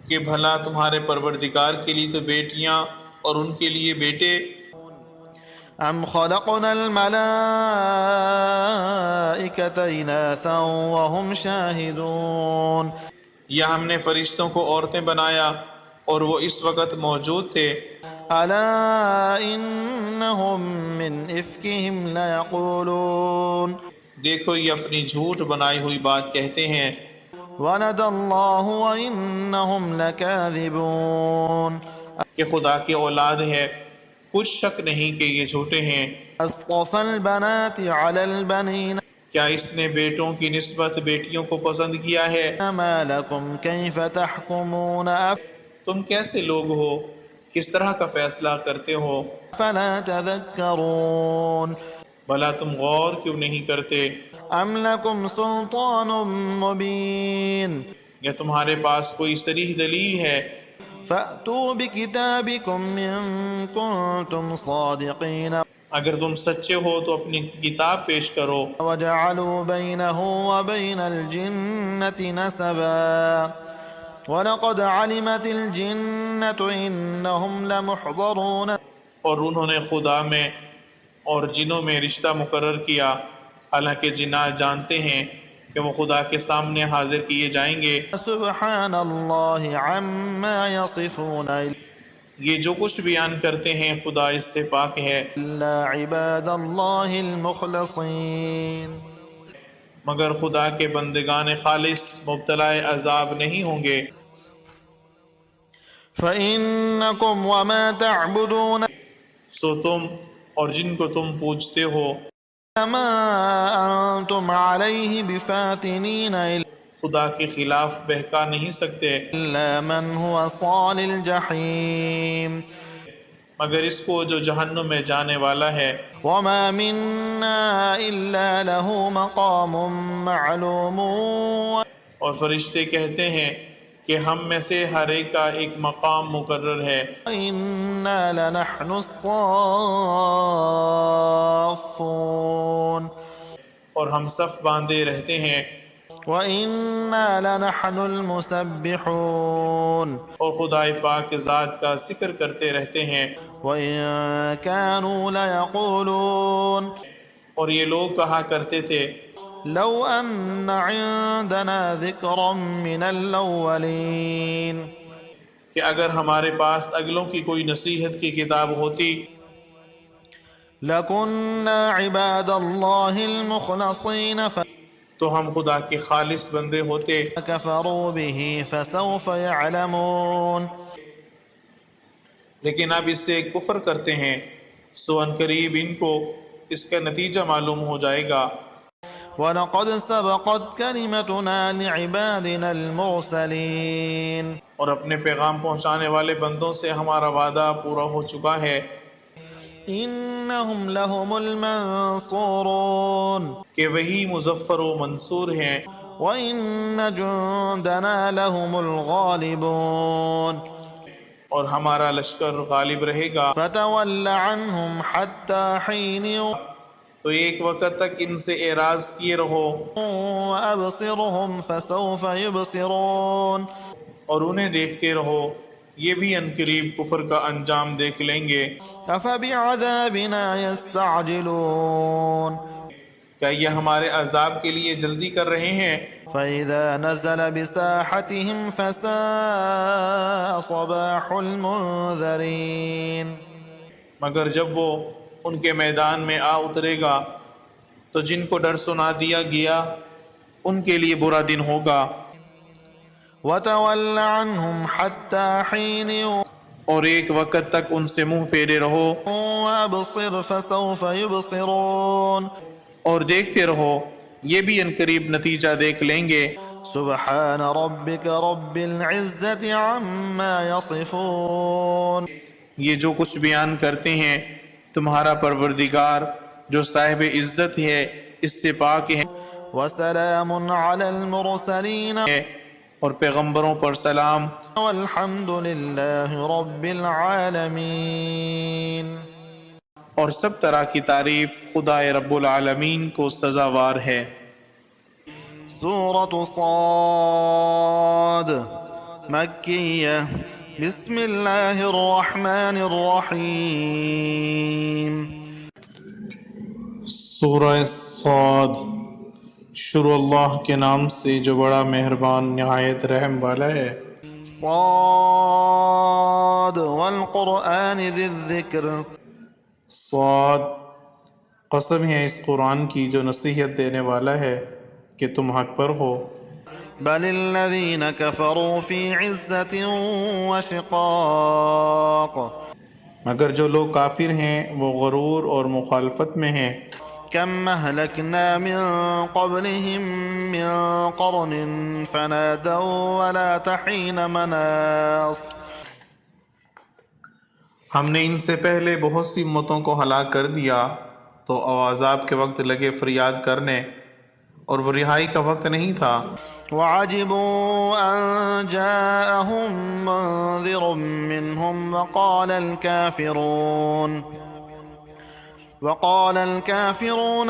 [SPEAKER 2] کہ بھلا تمہارے پروردگار کے لیے تو بیٹیاں اور ان کے لیے بیٹے،
[SPEAKER 1] أم خلقنا الملائكة إناثا وهم شاهدون
[SPEAKER 2] یا ہم نے فرشتوں کو عورتیں بنایا اور وہ اس وقت موجود تھے۔
[SPEAKER 1] ألا إنهم من إفكهم ليقولون
[SPEAKER 2] دیکھو یہ اپنی جھوٹ بنائی ہوئی بات کہتے ہیں،
[SPEAKER 1] ولد الله وإنهم لكاذبون
[SPEAKER 2] کہ خدا کی اولاد ہے، کچھ شک نہیں کہ یہ جھوٹے ہیں۔
[SPEAKER 1] أصطفى البنات على البنين
[SPEAKER 2] کیا اس نے بیٹوں کی نسبت بیٹیوں کو پسند کیا ہے؟
[SPEAKER 1] ما لكم كيف تحكمون
[SPEAKER 2] تم کیسے لوگ ہو، کس طرح کا فیصلہ کرتے ہو؟
[SPEAKER 1] أفلا تذكرون
[SPEAKER 2] بھلا تم غور کیوں نہیں کرتے؟
[SPEAKER 1] أم لكم سلطان مبين
[SPEAKER 2] یا تمہارے پاس کوئی صریح دلیل ہے؟
[SPEAKER 1] فأتوا بكتابكم إن كنتم صادقين
[SPEAKER 2] اگر تم سچے ہو تو اپنی کتاب پیش کرو۔
[SPEAKER 1] وجعلوا بينه وبين الجنة نسبا ولقد علمت الجنة إنهم لمحضرون
[SPEAKER 2] اور انہوں نے خدا میں اور جنوں میں رشتہ مقرر کیا، حالانکہ جنات جانتے ہیں کہ وہ خدا کے سامنے حاضر کیے جائیں گے۔
[SPEAKER 1] سبحان الله عما يصفون
[SPEAKER 2] یہ جو کچھ بیان کرتے ہیں خدا اس سے پاک ہے،
[SPEAKER 1] إلا عباد الله المخلصين
[SPEAKER 2] مگر خدا کے بندگان خالص مبتلا عذاب نہیں ہوں گے۔
[SPEAKER 1] فإنكم وما تعبدون
[SPEAKER 2] سو تم اور جن کو تم پوجتے ہو
[SPEAKER 1] ما أنتم عليه بفاتنين
[SPEAKER 2] خدا کے خلاف بہکا نہیں سکتے،
[SPEAKER 1] إلا من هو صال الجحيم
[SPEAKER 2] مگر اس کو جو جہنم میں جانے والا ہے۔
[SPEAKER 1] وما منا إلا له مقام معلوم
[SPEAKER 2] اور فرشتے کہتے ہیں کہ ہم میں سے ہر ایک کا ایک مقام مقرر ہے،
[SPEAKER 1] وإنا لنحن الصافون
[SPEAKER 2] اور ہم صف باندھے رہتے ہیں،
[SPEAKER 1] وإنا لنحن المسبحون
[SPEAKER 2] اور خدائے پاک ذات کا ذکر کرتے رہتے ہیں۔
[SPEAKER 1] وإن كانوا ليقولون
[SPEAKER 2] اور یہ لوگ کہا کرتے تھے
[SPEAKER 1] لو أن عندنا ذكرا من الأولين
[SPEAKER 2] کہ اگر ہمارے پاس اگلوں کی کوئی نصیحت کی کتاب ہوتی
[SPEAKER 1] لَكُنَّا عِبَادَ اللَّهِ الْمُخْلَصِينَ
[SPEAKER 2] تو ہم خدا کے خالص بندے ہوتے،
[SPEAKER 1] فَكَفَرُوا بِهِ فَسَوْفَ يَعْلَمُونَ۔
[SPEAKER 2] لیکن اب اس سے کفر کرتے ہیں، سو ان قریب ان کو اس کا نتیجہ معلوم ہو جائے گا۔
[SPEAKER 1] وَلَقَدْ سَبَقَتْ كَلِمَتُنَا لِعِبَادِنَا الْمُرْسَلِينَ۔
[SPEAKER 2] اور اپنے پیغام پہنچانے والے بندوں سے ہمارا وعدہ پورا ہو چکا ہے
[SPEAKER 1] إِنَّهُمْ لَهُمُ الْمَنصُورُونَ۔
[SPEAKER 2] کہ وہی مظفر و منصور ہیں،
[SPEAKER 1] وَإِنَّ جُندَنَا لَهُمُ الْغَالِبُونَ۔
[SPEAKER 2] اور ہمارا لشکر غالب رہے گا۔
[SPEAKER 1] فَتَوَلَّ عَنْهُمْ حَتَّى حِينٍ
[SPEAKER 2] تو ایک وقت تک ان سے اعراض کیے رہو،
[SPEAKER 1] وَأَبْصِرْهُمْ فَسَوْفَ يُبْصِرُونَ۔
[SPEAKER 2] اور انہیں دیکھتے رہو، یہ بھی عنقریب کفر کا انجام دیکھ لیں گے۔
[SPEAKER 1] أَفَبِعَذَابِنَا يَسْتَعْجِلُونَ۔
[SPEAKER 2] کیا یہ ہمارے عذاب کے لیے جلدی کر رہے ہیں؟
[SPEAKER 1] فَإِذَا نَزَلَ بِسَاحَتِهِمْ فَسَاءَ صَبَاحُ الْمُنذَرِينَ۔
[SPEAKER 2] مگر جب وہ ان کے میدان میں آ اترے گا تو جن کو ڈر سنا دیا گیا ان کے لیے برا دن ہوگا۔
[SPEAKER 1] وَتَوَلَّ عَنْهُمْ حَتَّى حِينٍ
[SPEAKER 2] اور ایک وقت تک ان سے منہ پھیرے رہو،
[SPEAKER 1] وَأَبْصِرْ فَسَوْفَ يُبْصِرُونَ۔
[SPEAKER 2] اور دیکھتے رہو، یہ بھی عنقریب نتیجہ دیکھ لیں گے۔
[SPEAKER 1] سبحان ربك رب العزة عما يصفون۔
[SPEAKER 2] یہ جو کچھ بیان کرتے ہیں تمہارا پروردگار جو صاحب عزت ہے اس سے پاک ہے،
[SPEAKER 1] وسلام على المرسلين
[SPEAKER 2] اور پیغمبروں پر سلام،
[SPEAKER 1] والحمد لله رب العالمين۔
[SPEAKER 2] اور سب طرح کی تعریف خدا رب العالمین کو سزاوار ہے۔
[SPEAKER 1] سورة صاد مكية بسم الله الرحمن الرحيم۔
[SPEAKER 2] سورہ صاد شروع اللہ کے نام سے جو بڑا مہربان نہایت رحم والا ہے۔
[SPEAKER 1] صاد والقرآن ذي الذکر۔
[SPEAKER 2] صاد قسم ہے اس قرآن کی جو نصیحت دینے والا ہے کہ تم حق پر ہو۔
[SPEAKER 1] بل الذين كفروا في عزة وشقاق۔
[SPEAKER 2] مگر جو لوگ کافر ہیں وہ غرور اور مخالفت میں ہیں۔
[SPEAKER 1] كم أهلكنا من قبلهم من قرن فنادوا ولا حين مناص۔
[SPEAKER 2] ہم نے ان سے پہلے بہت سی امتوں کو ہلاک کر دیا تو عذاب کے وقت لگے فریاد کرنے اور وہ رہائی کا وقت نہیں تھا۔
[SPEAKER 1] وعجبوا أن جاءهم منذر منهم وقال الكافرون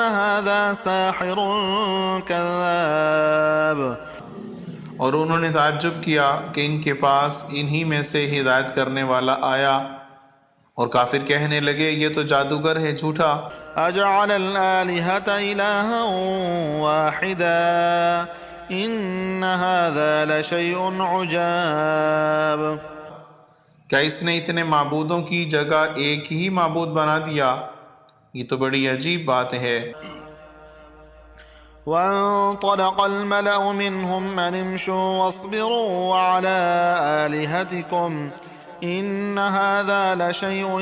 [SPEAKER 1] هذا ساحر كذاب۔
[SPEAKER 2] اور انہوں نے تعجب کیا کہ ان کے پاس انہی میں سے ہدایت کرنے والا آیا، اور کافر کہنے لگے یہ تو جادوگر ہے جھوٹا۔
[SPEAKER 1] أجعل الآلهة إلها واحدا إن هذا لشيء عجاب۔
[SPEAKER 2] کیا اس نے اتنے معبودوں کی جگہ ایک ہی معبود بنا دیا؟ یہ تو بڑی عجیب بات ہے۔
[SPEAKER 1] وانطلق الملأ منهم أن امشوا واصبروا على آلهتكم إن هذا لشيء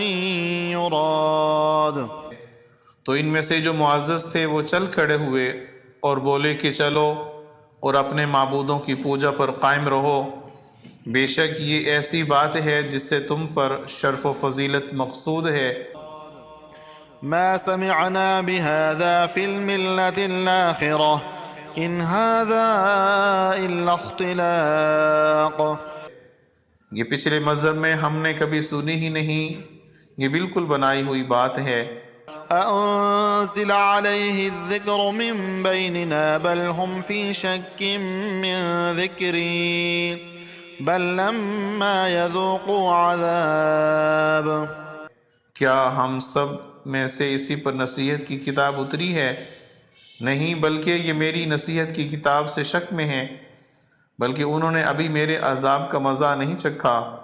[SPEAKER 1] يراد۔
[SPEAKER 2] تو ان میں سے جو معزز تھے وہ چل کھڑے ہوئے اور بولے کہ چلو اور اپنے معبودوں کی پوجا پر قائم رہو، بے شک یہ ایسی بات ہے جس سے تم پر شرف و فضیلت مقصود ہے۔
[SPEAKER 1] ما سمعنا بهذا في الملة الآخرة إن هذا إلا اختلاق۔
[SPEAKER 2] یہ پچھلے مذہب میں ہم نے کبھی سنی ہی نہیں، یہ بالکل بنائی ہوئی بات ہے۔
[SPEAKER 1] أأنزل عليه الذكر من بيننا بل هم في شك من ذكري بل لما يذوقوا عذاب۔
[SPEAKER 2] کیا ہم سب میں سے اسی پر نصیحت کی کتاب اتری ہے؟ نہیں، بلکہ یہ میری نصیحت کی کتاب سے شک میں ہیں، بلکہ انہوں نے ابھی میرے عذاب کا مزہ نہیں چکھا۔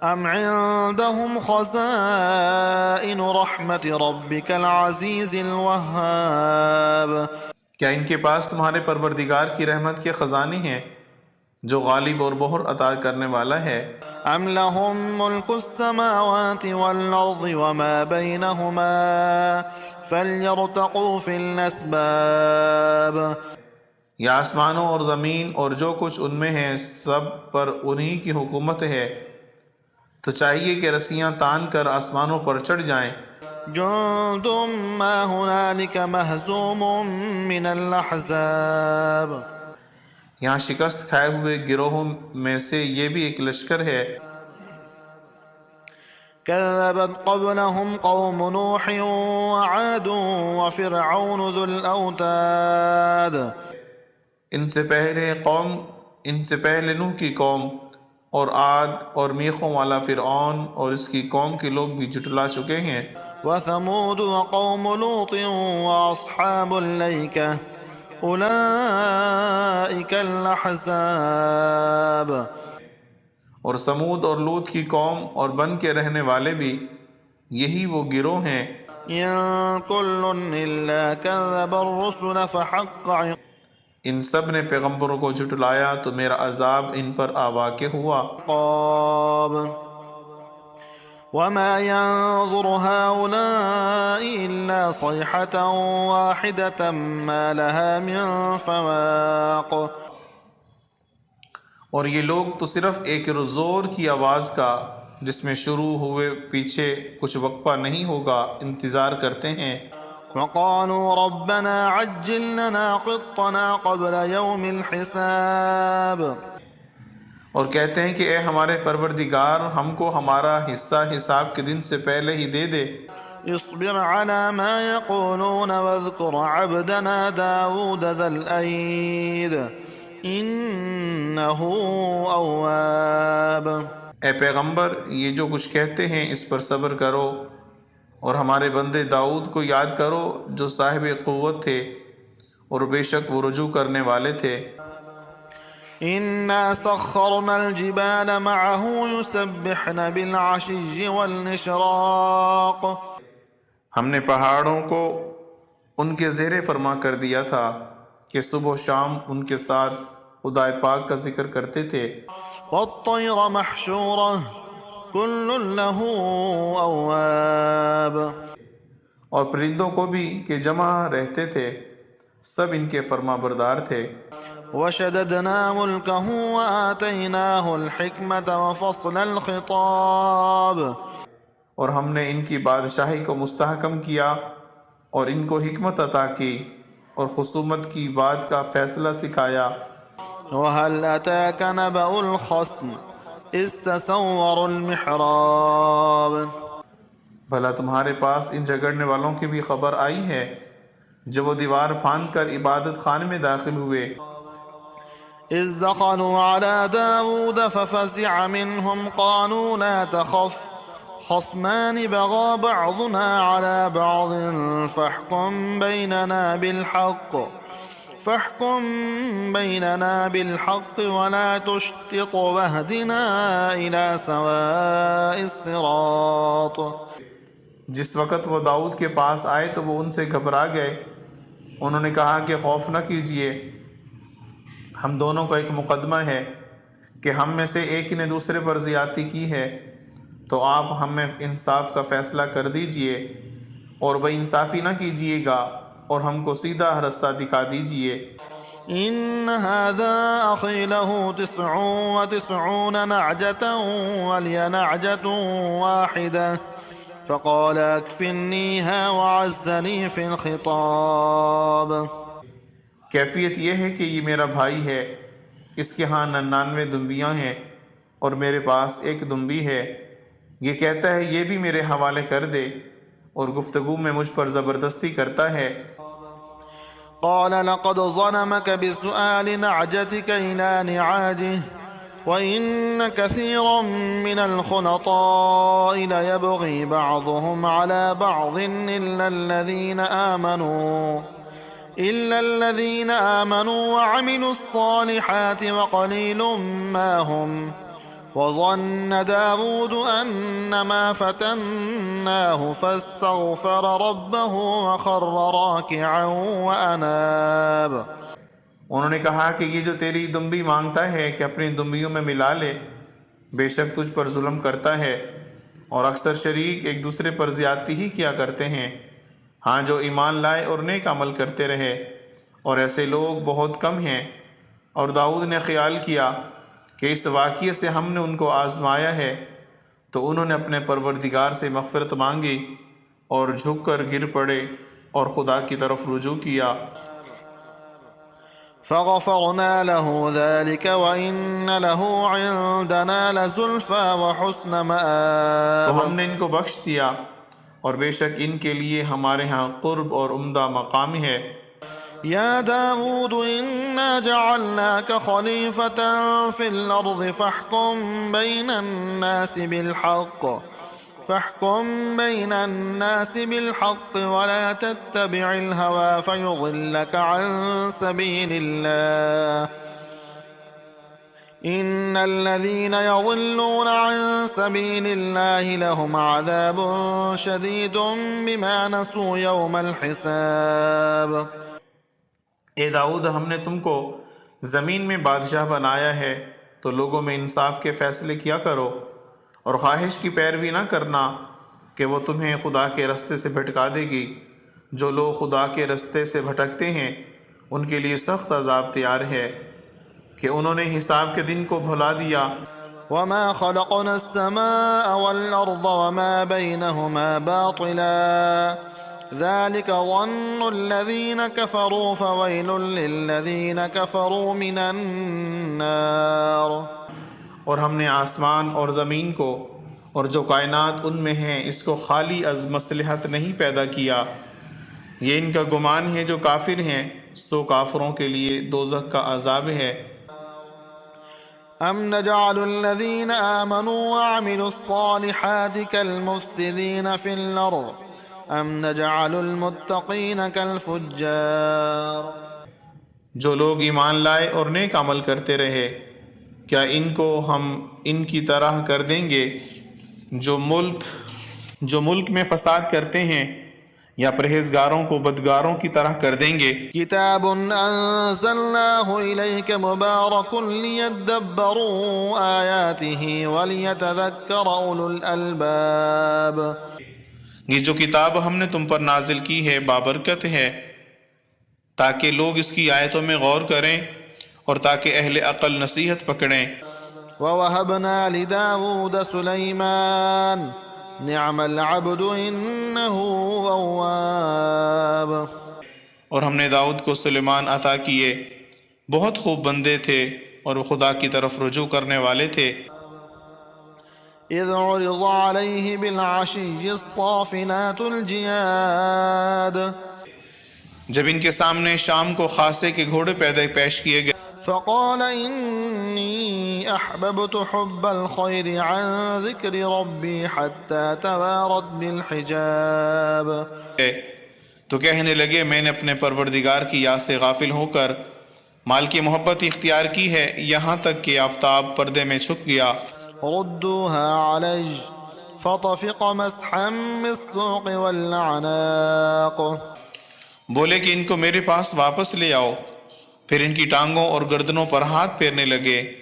[SPEAKER 1] أم عندهم خزائن رحمة ربك العزيز الوهاب
[SPEAKER 2] کیا ان کے پاس تمہارے پروردگار کی رحمت کے خزانے ہیں جو غالب اور بہر عطا کرنے والا ہے؟
[SPEAKER 1] أم لهم ملك السماوات والأرض وما بينهما فليرتقوا في الأسباب
[SPEAKER 2] یا آسمانوں اور زمین اور جو کچھ ان میں ہے سب پر انہی کی حکومت ہے، تو چاہیے کہ رسیاں تان کر آسمانوں پر چڑھ جائیں۔
[SPEAKER 1] جند ما هنالك مهزوم من الأحزاب
[SPEAKER 2] یہاں شکست کھائے ہوئے گروہوں میں سے یہ بھی ایک لشکر ہے۔
[SPEAKER 1] كذبت قبلهم قوم نوح وعاد وفرعون ذو الأوتاد
[SPEAKER 2] ان سے پہلے نوح کی قوم اور عاد اور میخوں والا فرعون اور اس کی قوم کے لوگ بھی جھٹلا چکے ہیں۔
[SPEAKER 1] وثمود وقوم لوط وأصحاب الأيكة أولئك الأحزاب
[SPEAKER 2] اور سمود اور لوط کی قوم اور بن کے رہنے والے بھی یہی وہ گروہ ہیں۔
[SPEAKER 1] إن كل إلا كذب الرسل فحق عقاب
[SPEAKER 2] ان سب نے پیغمبروں کو جھٹلایا تو میرا عذاب ان پر واقع ہوا۔
[SPEAKER 1] وما ينظر هؤلاء إلا صيحة واحدة ما لها من فواق
[SPEAKER 2] اور یہ لوگ تو صرف ایک زور کی آواز کا جس میں شروع ہوئے پیچھے کچھ وقفہ نہیں ہوگا انتظار کرتے ہیں۔
[SPEAKER 1] وقالوا ربنا عجل لنا قطنا قبل يوم الحساب
[SPEAKER 2] اور کہتے ہیں کہ اے ہمارے پروردگار ہم کو ہمارا حصہ حساب کے دن سے پہلے ہی دے دے۔
[SPEAKER 1] اصبر على ما يقولون واذكر عبدنا داود ذا الأيد إنه أواب
[SPEAKER 2] اے پیغمبر یہ جو کچھ کہتے ہیں اس پر صبر کرو اور ہمارے بندے داؤد کو یاد کرو جو صاحب قوت تھے اور بے شک وہ رجوع کرنے والے تھے۔
[SPEAKER 1] إنا سخرنا الجبال معه يسبحن بالعشي والإشراق
[SPEAKER 2] ہم نے پہاڑوں کو ان کے زیر فرما کر دیا تھا کہ صبح و شام ان کے ساتھ خدا پاک کا ذکر کرتے تھے۔
[SPEAKER 1] والطير محشورة كل له أواب
[SPEAKER 2] اور پرندوں کو بھی کہ جمع رہتے تھے سب ان کے فرما بردار تھے۔
[SPEAKER 1] وشددنا ملكه وآتيناه الحكمة وفصل الخطاب
[SPEAKER 2] اور ہم نے ان کی بادشاہی کو مستحکم کیا اور ان کو حکمت عطا کی اور خصومت کی بات کا فیصلہ سکھایا۔
[SPEAKER 1] وهل أتاك نبأ الخصم إذ تسوروا المحراب
[SPEAKER 2] بھلا تمہارے پاس ان جھگڑنے والوں کی بھی خبر آئی ہے جب وہ دیوار پھاند کر عبادت خانے میں داخل ہوئے۔
[SPEAKER 1] إذ دخلوا على داود ففزع منهم قالوا لا تخف خصمان بغى بعضنا على بعض فاحكم بيننا بالحق ولا تشطط واهدنا إلى سواء الصراط
[SPEAKER 2] جس وقت وہ داؤد کے پاس آئے تو وہ ان سے گھبرا گئے۔ انہوں نے کہا کہ خوف نہ کیجیے، ہم دونوں کا ایک مقدمہ ہے کہ ہم میں سے ایک نے دوسرے پر زیادتی کی ہے، تو آپ ہمیں انصاف کا فیصلہ کر دیجئے اور بے انصافی نہ کیجیے گا اور ہم کو سیدھا رستہ دکھا دیجئے۔
[SPEAKER 1] إن هذا أخي له 99 نعجة ولي نعجة واحدة فقال أكفلنيها وعزني في الخطاب
[SPEAKER 2] کیفیت یہ ہے کہ یہ میرا بھائی ہے، اس کے ہاں 99 دمبیاں ہیں اور میرے پاس ایک دمبی ہے، یہ کہتا ہے یہ بھی میرے حوالے کر دے اور گفتگو میں مجھ پر زبردستی کرتا ہے۔
[SPEAKER 1] قال لقد ظلمك بسؤال نعجتك إلى نعاجه وإن كثيرا من الخلطاء ليبغي بعضهم على بعض إلا الذين آمنوا وعملوا الصالحات وقليل ما هم وظن داود أنما فتناه فاستغفر ربه وخر راكعا وأناب۔
[SPEAKER 2] انہوں نے کہا کہ یہ جو تیری دمبی مانگتا ہے کہ اپنی دمبیوں میں ملا لے، بے شک تجھ پر ظلم کرتا ہے، اور اکثر شریک ایک دوسرے پر زیادتی ہی کیا کرتے ہیں۔ ہاں جو ایمان لائے اور نیک عمل کرتے رہے، اور ایسے لوگ بہت کم ہیں۔ اور داؤد نے خیال کیا کہ اس واقعے سے ہم نے ان کو آزمایا ہے، تو انہوں نے اپنے پروردگار سے مغفرت مانگی اور جھک کر گر پڑے اور خدا کی طرف رجوع کیا۔
[SPEAKER 1] فغفرنا له ذلك وإن له عندنا لزلفى وحسن
[SPEAKER 2] تو
[SPEAKER 1] مآب۔
[SPEAKER 2] ہم نے ان کو بخش دیا، اور بے شک ان کے لیے ہمارے ہاں قرب اور عمدہ مقام ہے۔
[SPEAKER 1] يا داود إنا جعلناك خليفة في الأرض فاحكم بين الناس بالحق ولا تتبع الهوى فيضلك عن سبيل الله إن الذين يضلون عن سبيل الله لهم عذاب شديد بما نسوا يوم الحساب۔
[SPEAKER 2] اے داؤد، ہم نے تم کو زمین میں بادشاہ بنایا ہے، تو لوگوں میں انصاف کے فیصلے کیا کرو، اور خواہش کی پیروی نہ کرنا کہ وہ تمہیں خدا کے رستے سے بھٹکا دے گی۔ جو لوگ خدا کے رستے سے بھٹکتے ہیں ان کے لیے سخت عذاب تیار ہے کہ انہوں نے حساب کے دن کو بھلا دیا۔
[SPEAKER 1] وما خلقنا السماء والأرض وما بينهما باطلا ذلك ظن الذين كفروا فويل للذين كفروا من النار۔
[SPEAKER 2] اور ہم نے آسمان اور زمین کو اور جو کائنات ان میں ہیں اس کو خالی از مصلحت نہیں پیدا کیا، یہ ان کا گمان ہے جو کافر ہیں، سو کافروں کے لیے دوزخ کا عذاب ہے۔
[SPEAKER 1] أم نجعل الذين آمنوا وعملوا الصالحات كالمفسدين في الأرض أم نجعل المتقين كالفجار۔
[SPEAKER 2] جو لوگ ایمان لائے اور نیک عمل کرتے رہے، کیا ان کو ہم ان کی طرح کر دیں گے جو ملک میں فساد کرتے ہیں، یا پرہیزگاروں کو بدگاروں کی طرح کر دیں گے۔
[SPEAKER 1] كتاب أنزلناه إليك مبارك ليدبروا آياته وليتذكر أولو الألباب۔
[SPEAKER 2] یہ جو کتاب ہم نے تم پر نازل کی ہے بابرکت ہے، تاکہ لوگ اس کی آیتوں میں غور کریں اور تاکہ اہل عقل نصیحت پکڑیں۔
[SPEAKER 1] ووهبنا لداود سليمان نعم العبد إنه أواب۔
[SPEAKER 2] اور ہم نے داؤد کو سلیمان عطا کیے، بہت خوب بندے تھے اور وہ خدا کی طرف رجوع کرنے والے تھے۔
[SPEAKER 1] إذ عرض عليه بالعشي الصافنات الجياد۔
[SPEAKER 2] جب ان کے سامنے شام کو خاصے کے گھوڑے پیش کیے گئے،
[SPEAKER 1] فقال إني أحببت حب الخير عن ذكر ربي حتى توارت بالحجاب۔
[SPEAKER 2] تو کہنے لگے میں نے اپنے پروردگار کی یاد سے غافل ہو کر مال کی محبت اختیار کی ہے، یہاں تک کہ آفتاب پردے میں چھپ گیا۔
[SPEAKER 1] ردوها علي فطفق مسحا بالسوق والعناق۔
[SPEAKER 2] بولے کہ ان کو میرے پاس واپس لے آؤ، پھر ان کی ٹانگوں اور گردنوں پر ہاتھ پھیرنے لگے۔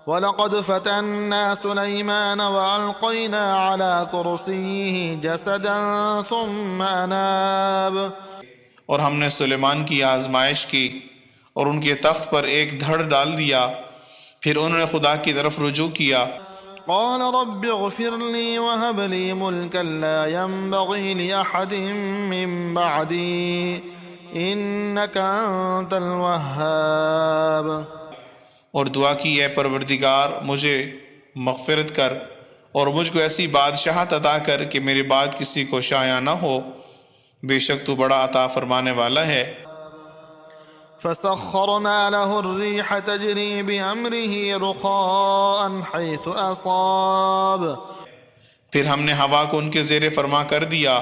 [SPEAKER 1] وَلَقَدْ فَتَنَّا سُلَيْمَانَ وَأَلْقَيْنَا عَلَى كُرْسِيِّهِ جَسَدًا ثُمَّ أَنَابَ۔ اور
[SPEAKER 2] ہم نے سلیمان کی آزمائش کی اور ان کے تخت پر ایک دھڑ ڈال دیا، پھر انہوں نے خدا کی طرف رجوع کیا۔
[SPEAKER 1] قال رب اغفر لي وهب لي ملكا لا ينبغي لأحد من بعدي إنك أنت الوهاب۔
[SPEAKER 2] اور دعا کی اے پروردگار مجھے مغفرت کر اور مجھ کو ایسی بادشاہت عطا کر کہ میرے بعد کسی کو شایع نہ ہو، بے شک تو بڑا عطا فرمانے والا ہے۔
[SPEAKER 1] فسخرنا له الريح تجري بأمره رخاء حيث أصاب۔
[SPEAKER 2] پھر ہم نے ہوا کو ان کے زیر فرما کر دیا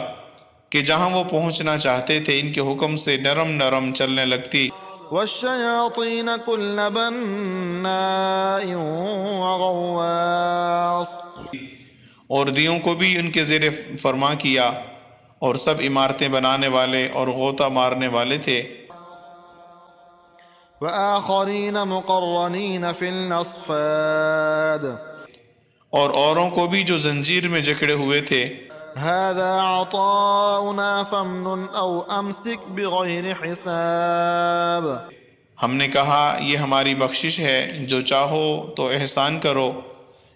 [SPEAKER 2] کہ جہاں وہ پہنچنا چاہتے تھے ان کے حکم سے نرم نرم چلنے لگتی۔
[SPEAKER 1] والشياطين كل بناء وغواص.
[SPEAKER 2] اور دیوں کو بھی ان کے زیر فرما کیا، اور سب عمارتیں بنانے والے اور غوطہ مارنے والے تھے.
[SPEAKER 1] وآخرين مقرنين في الأصفاد.
[SPEAKER 2] اور اوروں کو بھی جو زنجیر میں جکڑے ہوئے تھے.
[SPEAKER 1] هذا عطاؤنا فامنن أو أمسك بغير حساب.
[SPEAKER 2] ہم نے کہا یہ ہماری بخشش ہے، جو چاہو تو احسان کرو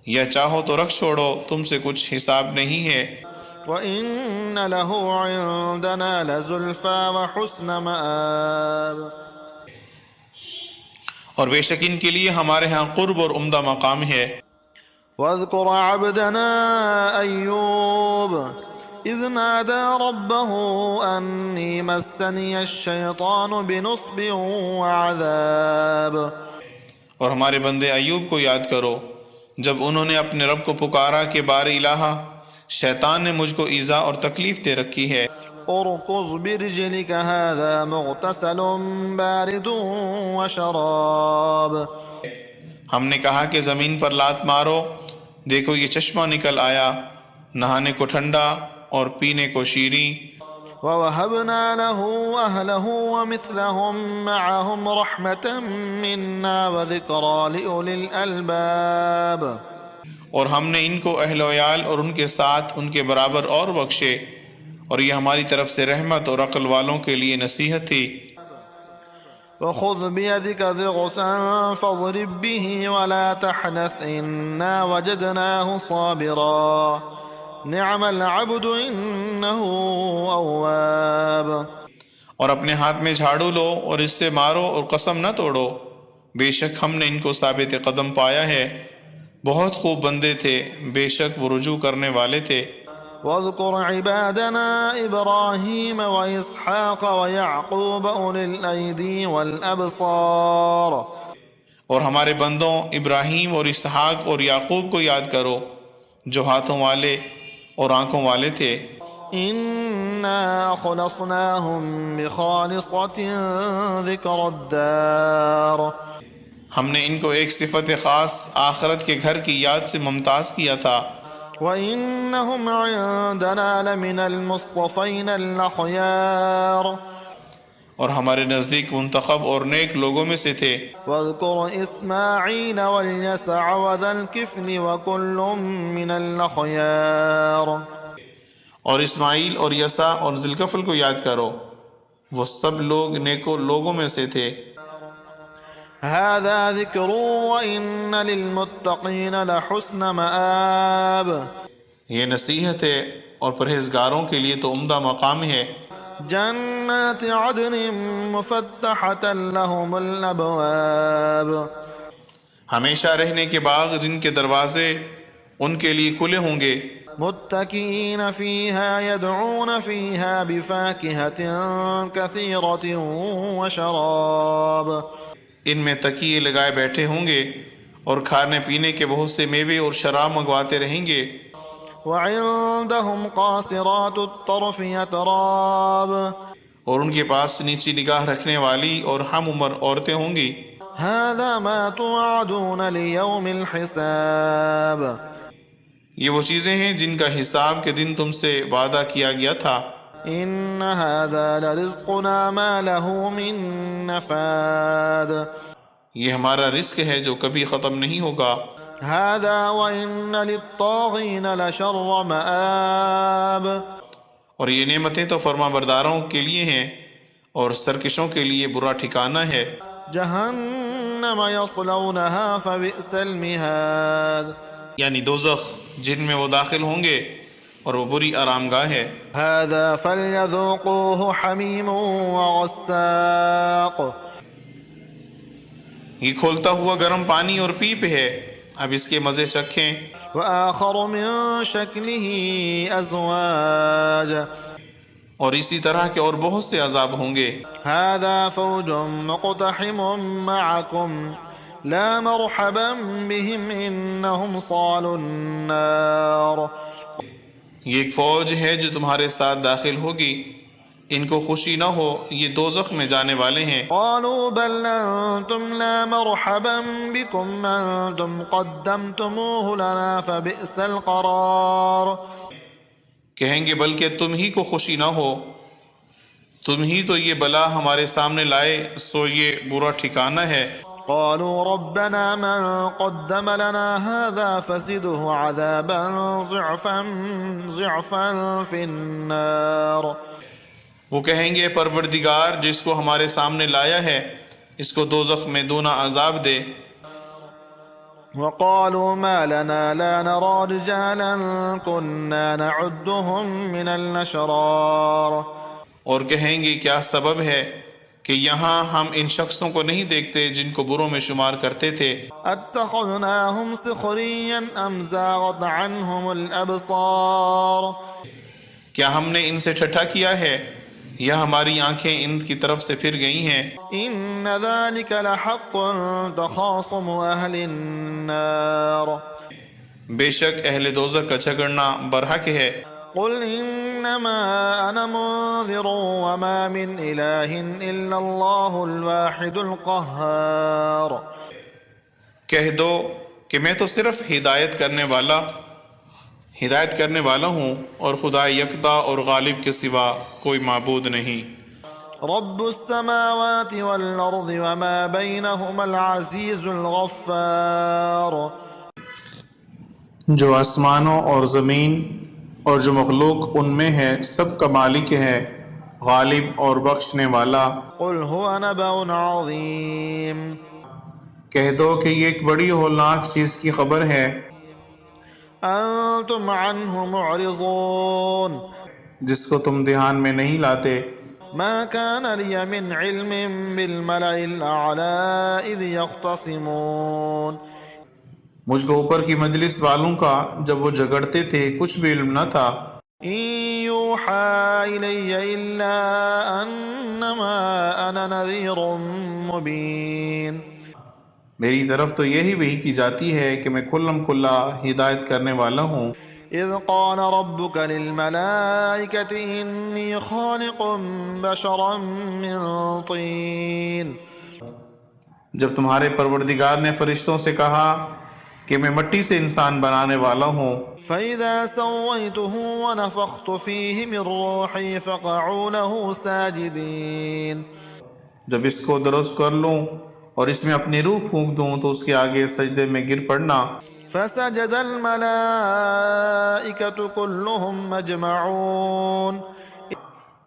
[SPEAKER 2] یا چاہو تو رکھ چھوڑو، تم سے کچھ حساب نہیں ہے.
[SPEAKER 1] وإن له عندنا لزلفى وحسن مآب.
[SPEAKER 2] اور بے شک ان کے لیے ہمارے ہاں قرب اور عمدہ مقام ہے.
[SPEAKER 1] واذكر عبدنا أيوب إذ نادى ربه أني مسني الشيطان بنصب وعذاب.
[SPEAKER 2] اور ہمارے بندے ایوب کو یاد کرو جب انہوں نے اپنے رب کو پکارا کہ بار الہا، شیطان نے مجھ کو ایذا اور تکلیف دے رکھی ہے.
[SPEAKER 1] اركض برجلك هذا مغتسل بارد وشراب.
[SPEAKER 2] ہم نے کہا کہ زمین پر لات مارو، دیکھو یہ چشمہ نکل آیا، نہانے کو ٹھنڈا اور پینے کو شیریں.
[SPEAKER 1] ووهبنا له أهله ومثلهم معهم رحمة منا وذكرى لأولي الألباب.
[SPEAKER 2] اور ہم نے ان کو اہل و عیال اور ان کے ساتھ ان کے برابر اور بخشے، اور یہ ہماری طرف سے رحمت اور عقل والوں کے لیے نصیحت تھی.
[SPEAKER 1] وخذ بيدك ضغثا فاضرب به ولا تحنث إنا وجدناه صابرا نعم العبد إنه أواب.
[SPEAKER 2] اور اپنے ہاتھ میں جھاڑو لو اور اس سے مارو اور قسم نہ توڑو، بے شک ہم نے ان کو ثابت قدم پایا ہے، بہت خوب بندے تھے، بے شک وہ رجوع کرنے والے تھے.
[SPEAKER 1] واذكر عبادنا إبراهيم وإسحاق ويعقوب أولي الأيدي والأبصار.
[SPEAKER 2] اور ہمارے بندوں ابراہیم اور اسحاق اور یعقوب کو یاد کرو جو ہاتھوں والے اور آنکھوں والے تھے.
[SPEAKER 1] إنا خلصناهم بخالصة ذكر الدار.
[SPEAKER 2] ہم نے ان کو ایک صفت خاص آخرت کے گھر کی یاد سے ممتاز کیا تھا.
[SPEAKER 1] وإنهم عندنا لمن المصطفين الأخيار.
[SPEAKER 2] اور ہمارے نزدیک منتخب اور نیک لوگوں میں سے تھے.
[SPEAKER 1] واذكر إسماعيل واليسع وذا الكفل وكل من الأخيار.
[SPEAKER 2] اور اسماعیل اور یسع اور ذوالکفل کو یاد کرو، وہ سب لوگ نیکو لوگوں میں سے تھے.
[SPEAKER 1] هذا ذكر وإن للمتقين لحسن مآب.
[SPEAKER 2] یہ نصیحت ہے اور پرہیزگاروں کے لیے تو عمدہ مقام ہے.
[SPEAKER 1] جنات عدن مفتحة لهم الأبواب.
[SPEAKER 2] ہمیشہ رہنے کے باغ جن کے دروازے ان کے لیے کھلے ہوں گے.
[SPEAKER 1] متكئين فيها يدعون فيها بفاكهة كثيرة وشراب.
[SPEAKER 2] ان میں تکیے لگائے بیٹھے ہوں گے اور کھانے پینے کے بہت سے میوے اور شراب منگواتے رہیں گے.
[SPEAKER 1] وعندهم قاصرات الطرف يتراب.
[SPEAKER 2] اور ان کے پاس نیچی نگاہ رکھنے والی اور ہم عمر عورتیں ہوں گی.
[SPEAKER 1] هذا ما توعدون ليوم الحساب.
[SPEAKER 2] یہ وہ چیزیں ہیں جن کا حساب کے دن تم سے وعدہ کیا گیا تھا.
[SPEAKER 1] إن هذا لرزقنا ما له من نفاد.
[SPEAKER 2] یہ ہمارا رزق ہے جو کبھی ختم نہیں ہوگا.
[SPEAKER 1] هذا وإن للطاغين لشر مآب.
[SPEAKER 2] اور یہ نعمتیں تو فرما برداروں کے لیے ہیں اور سرکشوں کے لیے برا ٹھکانہ ہے.
[SPEAKER 1] جہنم يصلونها فبئس المہاد.
[SPEAKER 2] یعنی دوزخ جن میں وہ داخل ہوں گے اور وہ بری آرام گاہ ہے.
[SPEAKER 1] هذا فليذوقوه حميم وغساق.
[SPEAKER 2] یہ کھولتا ہوا گرم پانی اور پیپ ہے، اب اس کے مزے چکھیں.
[SPEAKER 1] وآخر من شكله أزواج.
[SPEAKER 2] اور اسی طرح کے اور بہت سے عذاب ہوں گے.
[SPEAKER 1] هذا فوج مقتحم معكم لا مرحبا بهم إنهم صالوا النار.
[SPEAKER 2] یہ ایک فوج ہے جو تمہارے ساتھ داخل ہوگی، ان کو خوشی نہ ہو، یہ دوزخ میں جانے والے ہیں۔
[SPEAKER 1] قالوا بل أنتم لا مرحبا بكم أنتم قدمتموه لنا فبئس القرار۔
[SPEAKER 2] کہیں گے بلکہ تم ہی کو خوشی نہ ہو، تم ہی تو یہ بلا ہمارے سامنے لائے، سو یہ برا ٹھکانہ ہے۔
[SPEAKER 1] قالوا ربنا من قدم لنا هذا فزده عذابا ضعفا في النار۔
[SPEAKER 2] وہ کہیں گے پروردگار جس کو ہمارے سامنے لایا ہے اس کو دوزخ میں دونا عذاب دے۔
[SPEAKER 1] وقالوا ما لنا لا نرى رجالا كنا نعدهم من الأشرار۔
[SPEAKER 2] اور کہیں گے کیا سبب ہے کہ یہاں ہم ان شخصوں کو نہیں دیکھتے جن کو بروں میں شمار کرتے تھے۔
[SPEAKER 1] اتخذناهم سخريا أم زاغت عنهم الأبصار۔
[SPEAKER 2] کیا ہم نے ان سے ٹھٹھا کیا ہے یا ہماری آنکھیں ان کی طرف سے پھر گئی ہیں؟
[SPEAKER 1] إن ذلك لحق تخاصم أهل النار۔
[SPEAKER 2] بے شک اہل دوزخ کا جھگڑنا برحق ہے۔
[SPEAKER 1] قل إنما أنا منذر وما من إله إلا الله الواحد القهار۔
[SPEAKER 2] کہہ دو کہ میں تو صرف ہدایت کرنے والا ہوں اور خدا یکتا اور غالب کے سوا کوئی معبود نہیں۔
[SPEAKER 1] رب السماوات والأرض وما بينهما العزيز الغفار۔
[SPEAKER 2] جو آسمانوں اور زمین اور جو مخلوق ان میں ہے سب کا مالک ہے، غالب اور بخشنے والا۔
[SPEAKER 1] قل هو نبأ عظيم۔
[SPEAKER 2] کہہ دو کہ یہ ایک بڑی ہولناک چیز کی خبر ہے،
[SPEAKER 1] أنتم عنه معرضون۔
[SPEAKER 2] جس کو تم دھیان میں نہیں لاتے۔
[SPEAKER 1] ما كان لي من علم بالملأ الأعلى إذ يختصمون۔
[SPEAKER 2] مجھ کو اوپر کی مجلس والوں کا جب وہ جھگڑتے تھے کچھ بھی علم نہ تھا۔
[SPEAKER 1] إن يوحى إلي إلا أنما أنا نذير مبين۔
[SPEAKER 2] میری طرف تو یہی وحی کی جاتی ہے کہ میں کھلم کھلا ہدایت کرنے والا ہوں۔
[SPEAKER 1] إذ قال ربك للملائكة إني خالق بشرا من طين۔
[SPEAKER 2] جب تمہارے پروردگار نے فرشتوں سے کہا کہ میں مٹی سے انسان بنانے والا ہوں،
[SPEAKER 1] فإذا سويته ونفخت فيه من روحي فقعوا له ساجدين۔
[SPEAKER 2] جب اس کو درست کر لوں اور اس میں اپنی روح پھونک دوں تو اس کے آگے سجدے میں گر پڑنا۔
[SPEAKER 1] فسجد الملائكة كلهم أجمعون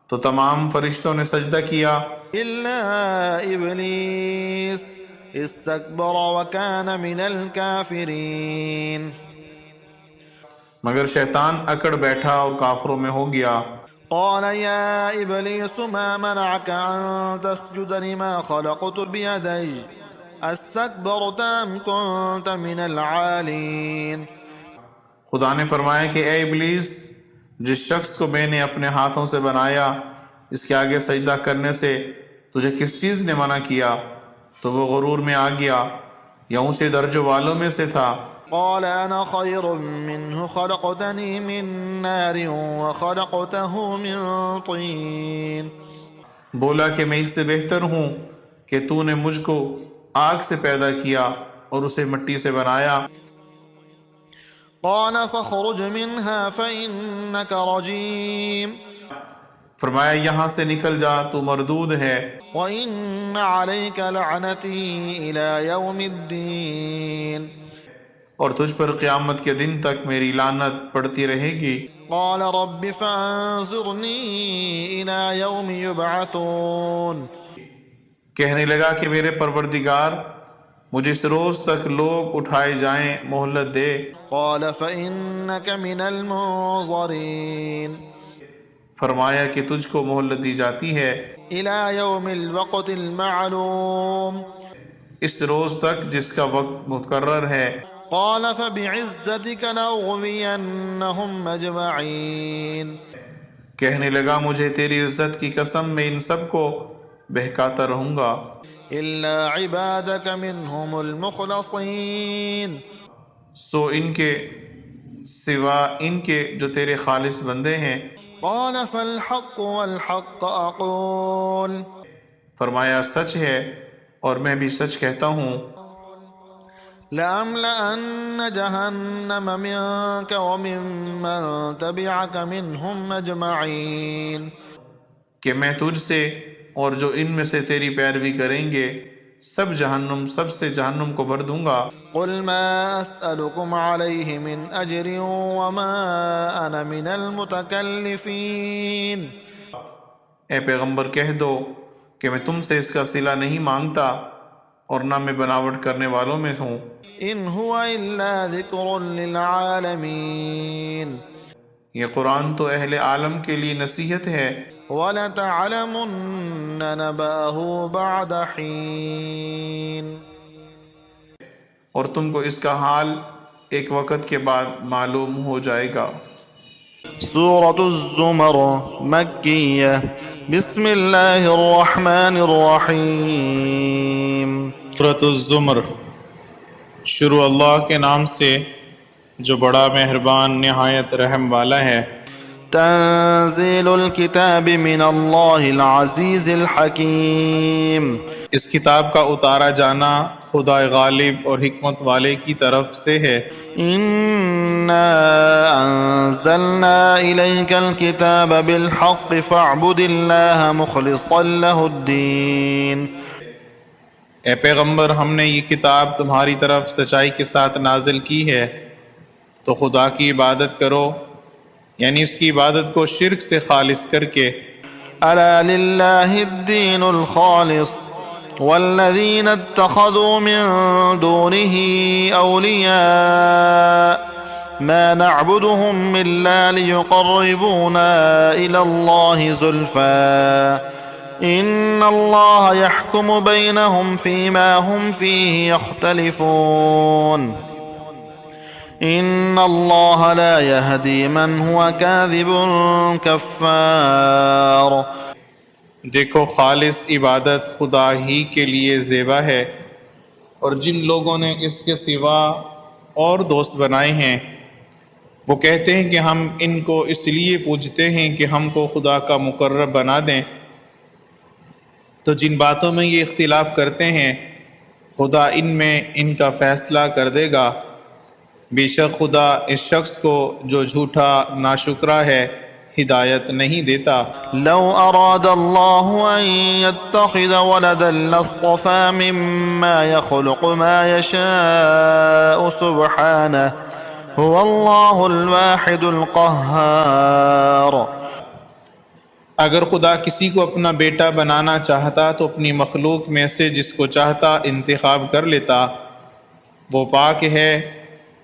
[SPEAKER 2] تو تمام فرشتوں نے سجدہ کیا
[SPEAKER 1] إلا إبليس استكبر وكان من الكافرين۔
[SPEAKER 2] مگر شیطان اکڑ بیٹھا اور کافروں میں ہو گیا۔
[SPEAKER 1] قال يا إبليس ما منعك أن تسجد لما خلقت بيدي استكبرت أم كنت من العالين۔
[SPEAKER 2] خدا نے فرمایا کہ اے ابلیس، جس شخص کو میں نے اپنے ہاتھوں سے بنایا اس کے آگے سجدہ کرنے سے تجھے کس چیز نے منع کیا؟ تو وہ غرور میں آ گیا یا اونچے درجوں والوں میں سے تھا۔
[SPEAKER 1] قال أنا خير منه خلقتني من نار وخلقته من طين۔
[SPEAKER 2] بولا کہ میں اس سے بہتر ہوں کہ تو نے مجھ کو آگ سے پیدا کیا اور اسے مٹی سے بنایا۔
[SPEAKER 1] قال فاخرج منها فإنك رجيم
[SPEAKER 2] فرمایا یہاں سے نکل جا، تو مردود ہے،
[SPEAKER 1] وإن عليك لعنتي إلى يوم الدين۔
[SPEAKER 2] اور تجھ پر قیامت کے دن تک میری لعنت پڑتی رہے گی۔
[SPEAKER 1] قال رب فانظرني إلى يوم يبعثون۔
[SPEAKER 2] کہنے لگا کہ میرے پروردگار مجھے اس روز تک لوگ اٹھائے جائیں مہلت دے۔
[SPEAKER 1] قال فإنك من المنظرين۔
[SPEAKER 2] فرمایا کہ تجھ کو مہلت دی جاتی ہے
[SPEAKER 1] إلى يوم الوقت المعلوم۔
[SPEAKER 2] اس روز تک جس کا وقت مقرر ہے۔
[SPEAKER 1] قال فبعزتك لأغوينهم أجمعين۔
[SPEAKER 2] کہنے لگا مجھے تیری عزت کی قسم میں ان سب کو بہکاتا رہوں گا
[SPEAKER 1] إلا عبادك منهم المخلصين۔
[SPEAKER 2] سو ان کے سوا ان کے جو تیرے خالص بندے ہیں۔
[SPEAKER 1] قال فالحق والحق أقول
[SPEAKER 2] فرمایا سچ ہے اور میں بھی سچ کہتا ہوں،
[SPEAKER 1] لأملأن جهنم منك وممن تبعك منهم أجمعين
[SPEAKER 2] کہ میں تجھ سے اور جو ان میں سے تیری پیروی کریں گے سب سے جہنم کو بھر دوں گا۔
[SPEAKER 1] قل ما أسألكم عليه من أجر وما أنا من المتكلفين
[SPEAKER 2] اے پیغمبر کہہ دو کہ میں تم سے اس کا صلہ نہیں مانگتا اور نہ میں بناوٹ کرنے والوں میں ہوں۔
[SPEAKER 1] إن هو إلا ذكر للعالمين
[SPEAKER 2] یہ قرآن تو اہل عالم کے لیے نصیحت ہے۔
[SPEAKER 1] وَلَتَعْلَمُنَّ نَبَأَهُ بَعْدَ حِينٍ
[SPEAKER 2] اور تم کو اس کا حال ایک وقت کے بعد معلوم ہو جائے گا۔
[SPEAKER 1] سورة الزمر مکیہ بسم اللہ الرحمن الرحیم۔
[SPEAKER 2] سورۃ الزمر، شروع اللہ کے نام سے جو بڑا مہربان نہایت رحم والا ہے۔
[SPEAKER 1] تنزیل الکتاب من اللہ العزیز الحکیم،
[SPEAKER 2] اس کتاب کا اتارا جانا خدا غالب اور حکمت والے کی طرف سے ہے۔
[SPEAKER 1] انا انزلنا الیک الکتاب بالحق فاعبد اللہ مخلصا له الدین۔
[SPEAKER 2] اے پیغمبر، ہم نے یہ کتاب تمہاری طرف سچائی کے ساتھ نازل کی ہے تو خدا کی عبادت کرو، یعنی اس کی عبادت کو شرک سے خالص کر کے۔
[SPEAKER 1] الا للہ الدین الخالص والذین اتخذوا من دونه اولیاء ما نعبدهم الا ليقربونا الى الله زلفى ان الله يحكم بينهم فيما هم فيه يختلفون ان اللہ لا يهدي من هو كاذب کفار۔
[SPEAKER 2] دیکھو، خالص عبادت خدا ہی کے لیے زیبا ہے، اور جن لوگوں نے اس کے سوا اور دوست بنائے ہیں وہ کہتے ہیں کہ ہم ان کو اس لیے پوجتے ہیں کہ ہم کو خدا کا مقرب بنا دیں۔ تو جن باتوں میں یہ اختلاف کرتے ہیں خدا ان میں ان کا فیصلہ کر دے گا۔ بے شک خدا اس شخص کو جو جھوٹا ناشکرا ہے ہدایت نہیں دیتا۔
[SPEAKER 1] لو اراد اللہ ان يتخذ ولدا لاصطفى مما يخلق ما يشاء سبحانه هو اللہ الواحد القہار۔
[SPEAKER 2] اگر خدا کسی کو اپنا بیٹا بنانا چاہتا تو اپنی مخلوق میں سے جس کو چاہتا انتخاب کر لیتا۔ وہ پاک ہے،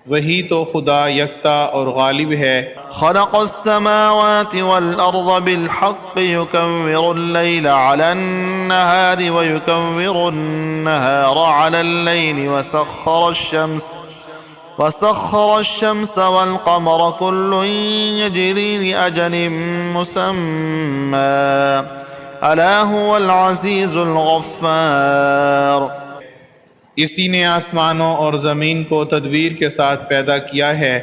[SPEAKER 2] وہی تو خدا یکتا اور غالب ہے۔
[SPEAKER 1] خلق السماوات والأرض بالحق يكور الليل على النهار ويكور النهار على الليل وسخر الشمس والقمر كل يجري لأجل مسمى ألا هو العزيز الغفار۔
[SPEAKER 2] اسی نے آسمانوں اور زمین کو تدبیر کے ساتھ پیدا کیا ہے،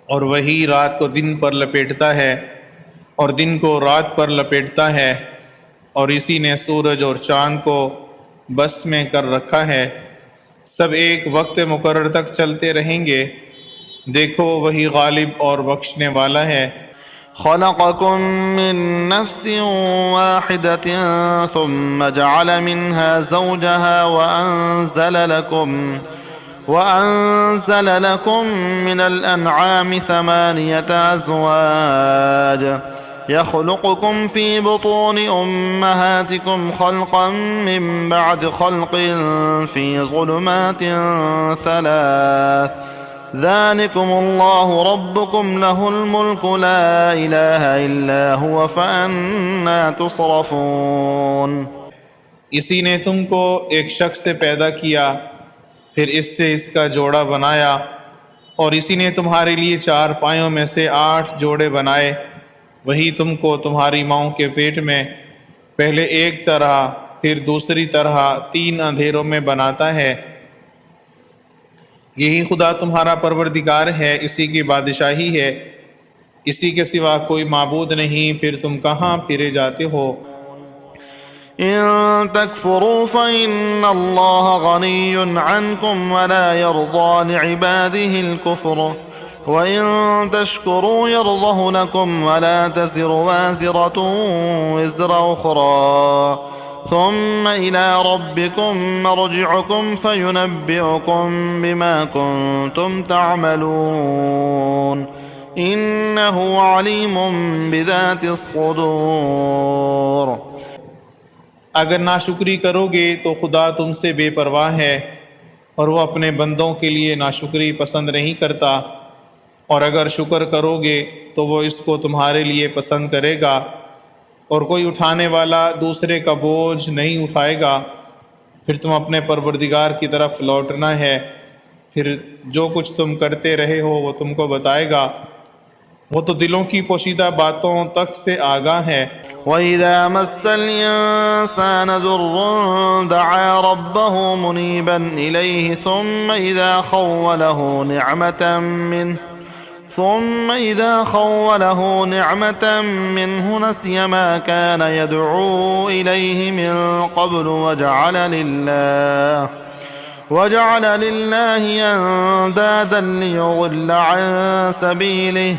[SPEAKER 2] اور وہی رات کو دن پر لپیٹتا ہے اور دن کو رات پر لپیٹتا ہے، اور اسی نے سورج اور چاند کو بس میں کر رکھا ہے، سب ایک وقت مقرر تک چلتے رہیں گے۔ دیکھو، وہی غالب اور بخشنے والا ہے۔
[SPEAKER 1] خلقكم من نفس واحدة ثم جعل منها زوجها وأنزل لكم من الأنعام 8 أزواج يخلقكم في بطون أمهاتكم خلقا من بعد خلق في ظلمات 3 ذلكم الله ربكم له الملك لا إله إلا هو فأنا تصرفون۔
[SPEAKER 2] اسی نے تم کو ایک شخص سے پیدا کیا، پھر اس سے اس کا جوڑا بنایا، اور اسی نے تمہارے لیے 4 پایوں میں سے 8 جوڑے بنائے۔ وہی تم کو تمہاری ماؤں کے پیٹ میں پہلے ایک طرح پھر دوسری طرح 3 اندھیروں میں بناتا ہے۔ یہی خدا تمہارا پروردگار ہے، اسی کی بادشاہی ہے، اسی کے سوا کوئی معبود نہیں، پھر تم کہاں پھرے جاتے ہو؟
[SPEAKER 1] إن تكفروا فإن الله غني عنكم ولا يرضى لعباده الكفر وإن تشكروا يرضه لكم ولا تزر وازرة وزر أخرى ثم إلى ربكم مرجعكم فينبئكم بما كنتم تعملون إنه عليم بذات الصدور.
[SPEAKER 2] اگر ناشکری کرو گے تو خدا تم سے بے پرواہ ہے، اور وہ اپنے بندوں کے لیے ناشکری پسند نہیں کرتا، اور اگر شکر کرو گے تو وہ اس کو تمہارے لیے پسند کرے گا، اور کوئی اٹھانے والا دوسرے کا بوجھ نہیں اٹھائے گا. پھر تم اپنے پروردگار کی طرف لوٹنا ہے، پھر جو کچھ تم کرتے رہے ہو وہ تم کو بتائے گا، وہ تو دلوں کی پوشیدہ باتوں تک سے آگاہ ہے.
[SPEAKER 1] وَإِذَا مَسَّ الْإِنسَانَ ضُرٌّ دَعَا رَبَّهُ مُنِيبًا إِلَيْهِ ثُمَّ إِذَا خَوَّلَهُ نِعْمَةً مِّنْهُ نَسِيَ مَا كَانَ يَدْعُو إِلَيْهِ مِن قَبْلُ وَجَعَلَ لِلَّهِ أَندَادًا لِّيُضِلَّ عَن سَبِيلِهِ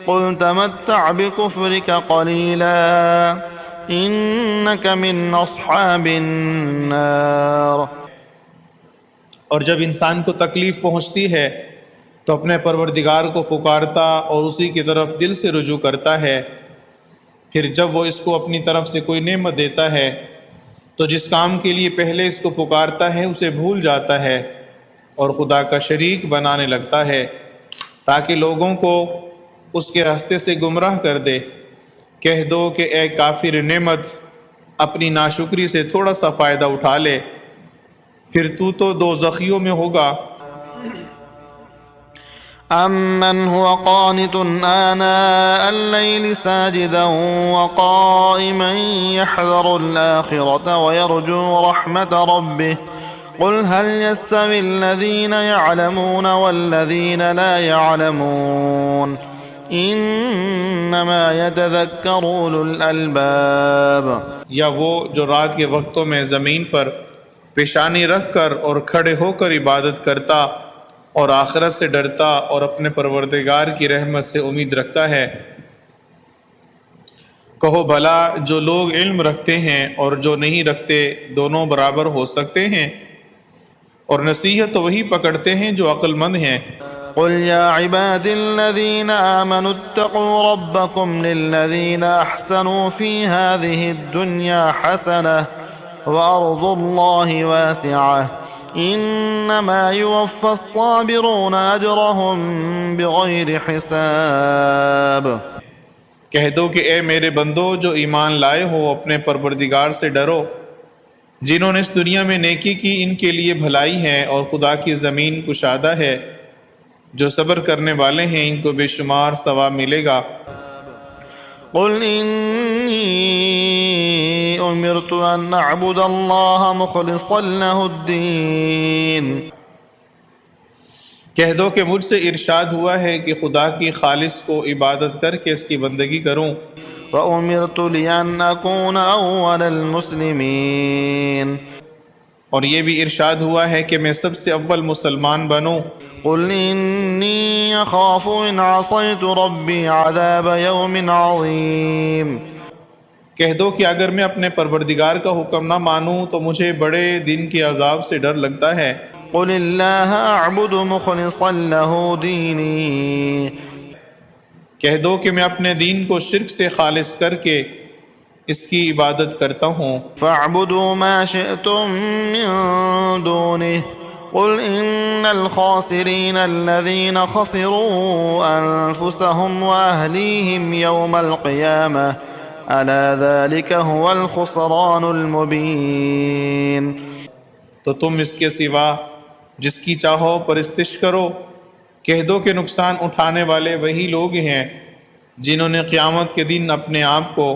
[SPEAKER 1] قُلْ تَمَتَّعْ بِكُفْرِكَ قَلِيلًا إِنَّكَ مِنْ أَصْحَابِ النَّارِ.
[SPEAKER 2] اور جب انسان کو تکلیف پہنچتی ہے تو اپنے پروردگار کو پکارتا اور اسی کی طرف دل سے رجوع کرتا ہے. پھر جب وہ اس کو اپنی طرف سے کوئی نعمت دیتا ہے تو جس کام کے لیے پہلے اس کو پکارتا ہے اسے بھول جاتا ہے اور خدا کا شریک بنانے لگتا ہے تاکہ لوگوں کو اس کے راستے سے گمراہ کر دے. کہہ دو کہ اے کافر نعمت، اپنی ناشکری سے تھوڑا سا فائدہ اٹھا لے، پھر تو دوزخیوں میں ہوگا.
[SPEAKER 1] أَمَّنْ هُوَ قَانِتٌ آنَاءَ اللَّيْلِ سَاجِدًا وَقَائِمًا يَحْذَرُ الْآخِرَةَ وَيَرْجُو رَحْمَةَ رَبِّهِ قُلْ هَلْ يَسْتَوِي الَّذِينَ يَعْلَمُونَ وَالَّذِينَ لَا يَعْلَمُونَ إِنَّمَا يَتَذَكَّرُ أُولُو الْأَلْبَابِ.
[SPEAKER 2] یا وہ جو رات کے وقتوں میں زمین پر پیشانی رکھ کر اور کھڑے ہو کر عبادت کرتا اور آخرت سے ڈرتا اور اپنے پروردگار کی رحمت سے امید رکھتا ہے. کہو بھلا جو لوگ علم رکھتے ہیں اور جو نہیں رکھتے دونوں برابر ہو سکتے ہیں؟ اور نصیحت تو وہی پکڑتے ہیں جو عقل مند ہیں.
[SPEAKER 1] قل يا عباد الذين آمنوا اتقوا ربكم للذين أحسنوا في هذه الدنيا حسنة وأرض الله واسعة إنما يوفى الصابرون أجرهم بغير حساب.
[SPEAKER 2] کہہ دو کہ اے میرے بندو جو ایمان لائے ہو، اپنے پروردگار سے ڈرو. جنہوں نے اس دنیا میں نیکی کی ان کے لیے بھلائی ہے، اور خدا کی زمین کشادہ ہے. جو صبر کرنے والے ہیں ان کو بے شمار ثواب ملے گا.
[SPEAKER 1] قل إني أمرت أن أعبد الله مخلصا له الدين.
[SPEAKER 2] کہہ دو کہ مجھ سے ارشاد ہوا ہے کہ خدا کی خالص کو عبادت کر کے اس کی بندگی کروں.
[SPEAKER 1] وأمرت لأن أكون أول المسلمين.
[SPEAKER 2] اور یہ بھی ارشاد ہوا ہے کہ میں سب سے اول مسلمان بنوں.
[SPEAKER 1] قل إني أخاف إن عصيت ربي عذاب يوم عظيم.
[SPEAKER 2] کہہ دو کہ اگر میں اپنے پروردگار کا حکم نہ مانوں تو مجھے بڑے دن کے عذاب سے ڈر لگتا ہے.
[SPEAKER 1] قل الله أعبد مخلصا له ديني.
[SPEAKER 2] کہہ دو کہ میں اپنے دین کو شرک سے خالص کر کے اس کی عبادت کرتا ہوں.
[SPEAKER 1] فاعبدوا ما شئتم من دونه قل إن الخاسرين الذين خسروا أنفسهم وأهليهم يوم القيامة ألا ذلك هو الخسران المبين.
[SPEAKER 2] تو تم اس کے سوا جس کی چاہو پرستش کرو. کہہ دو کہ نقصان اٹھانے والے وہی لوگ ہیں جنہوں نے قیامت کے دن اپنے آپ کو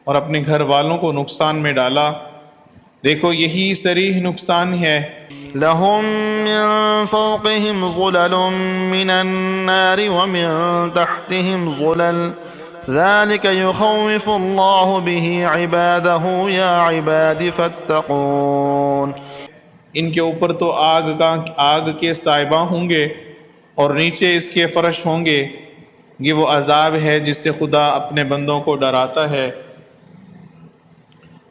[SPEAKER 2] اور اپنے گھر والوں کو نقصان میں ڈالا. دیکھو یہی صریح نقصان ہے۔
[SPEAKER 1] لهم من فوقهم ظلل من النار ومن تحتهم ظلل ذلك يخوف الله به عباده يا عباد فاتقون۔
[SPEAKER 2] ان کے اوپر تو آگ کے سائبہ ہوں گے اور نیچے اس کے فرش ہوں گے، یہ وہ عذاب ہے جس سے خدا اپنے بندوں کو ڈراتا ہے۔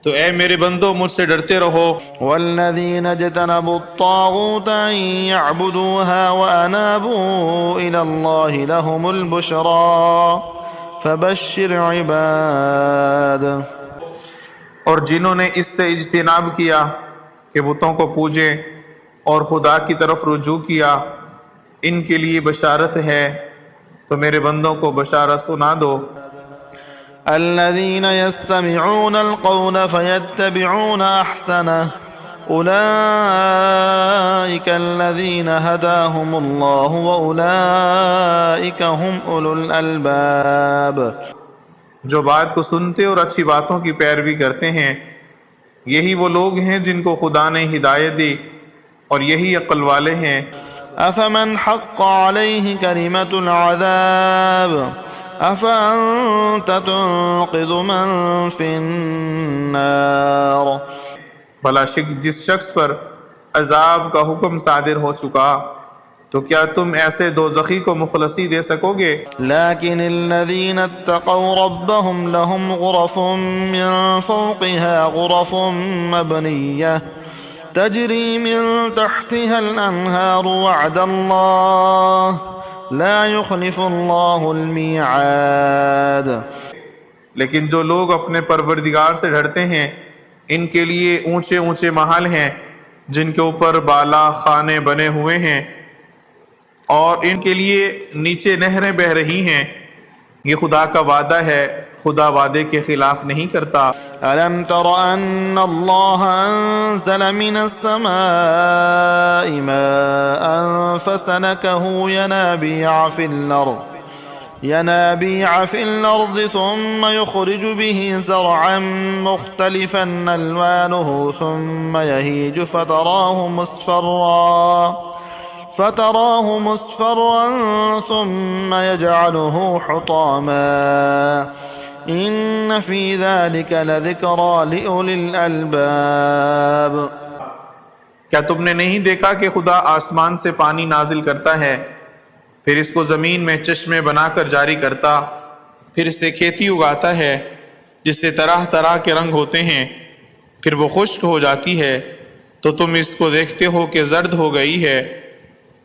[SPEAKER 2] تو اے میرے بندو مجھ سے ڈرتے رہو۔
[SPEAKER 1] والذين اجتنبوا الطاغوت أن يعبدوها وأنابوا إلى الله لهم البشرى فبشر عباد۔
[SPEAKER 2] اور جنہوں نے اس سے اجتناب کیا کہ بتوں کو پوجیں اور خدا کی طرف رجوع کیا، ان کے لیے بشارت ہے، تو میرے بندوں کو بشارت سنا دو۔
[SPEAKER 1] الذين يستمعون القول فيتبعون أحسنه أولئك الذين هداهم الله وأولئك هم أولو الألباب۔
[SPEAKER 2] جو بات کو سنتے اور اچھی باتوں کی پیروی کرتے ہیں، یہی وہ لوگ ہیں جن کو خدا نے ہدایت دی، اور یہی عقل والے ہیں۔
[SPEAKER 1] أفمن حق عليه كلمة العذاب أفأنت تنقذ من في النار۔
[SPEAKER 2] بھلا جس شخص پر عذاب کا حکم صادر ہو چکا، تو کیا تم ایسے دوزخی کو مخلصی دے سکو گے؟
[SPEAKER 1] لكن الذين اتقوا ربهم لهم غرف من فوقها غرف مبنية تجري من تحتها الأنهار وعد الله لا يخلف الله الميعاد۔
[SPEAKER 2] لیکن جو لوگ اپنے پروردگار سے ڈرتے ہیں، ان کے لیے اونچے اونچے محل ہیں جن کے اوپر بالا خانے بنے ہوئے ہیں، اور ان کے لیے نیچے نہریں بہہ رہی ہیں۔ یہ خدا کا وعدہ ہے، خدا وعدے کے خلاف نہیں کرتا۔
[SPEAKER 1] ألم تر أن الله أنزل من السماء ماء فسلكه ينابيع في الأرض ثم يخرج به زرعا مختلفا ألوانه ثم يهيج فتراه مصفرا ثم يجعله حطاما إن في ذلك لذكرى لأولي الألباب۔
[SPEAKER 2] کیا تم نے نہیں دیکھا کہ خدا آسمان سے پانی نازل کرتا ہے، پھر اس کو زمین میں چشمے بنا کر جاری کرتا، پھر اس سے کھیتی اگاتا ہے جس سے طرح طرح کے رنگ ہوتے ہیں، پھر وہ خشک ہو جاتی ہے تو تم اس کو دیکھتے ہو کہ زرد ہو گئی ہے،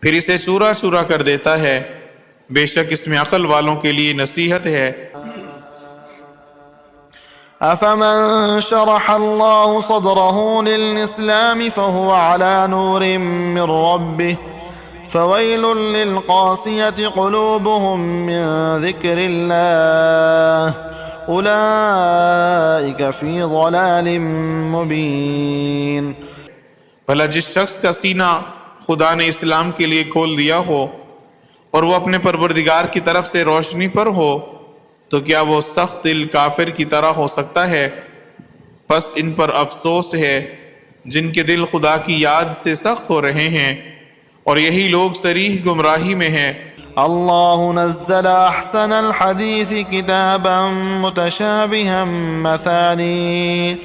[SPEAKER 2] پھر اسے چورا چورا کر دیتا ہے۔ بے شک اس میں عقل والوں کے لیے نصیحت ہے۔
[SPEAKER 1] أفمن شرح الله صدره للإسلام فهو على نور من ربه فويل للقاسية قلوبهم من ذكر الله أولئك في ضلال مبين۔
[SPEAKER 2] بھلا جس شخص کا سینہ خدا نے اسلام کے لیے کھول دیا ہو اور وہ اپنے پروردگار کی طرف سے روشنی پر ہو، تو کیا وہ سخت دل کافر کی طرح ہو سکتا ہے؟ پس ان پر افسوس ہے جن کے دل خدا کی یاد سے سخت ہو رہے ہیں، اور یہی لوگ صریح گمراہی میں ہیں۔
[SPEAKER 1] الله نزل أحسن الحديث كتابا متشابها مثاني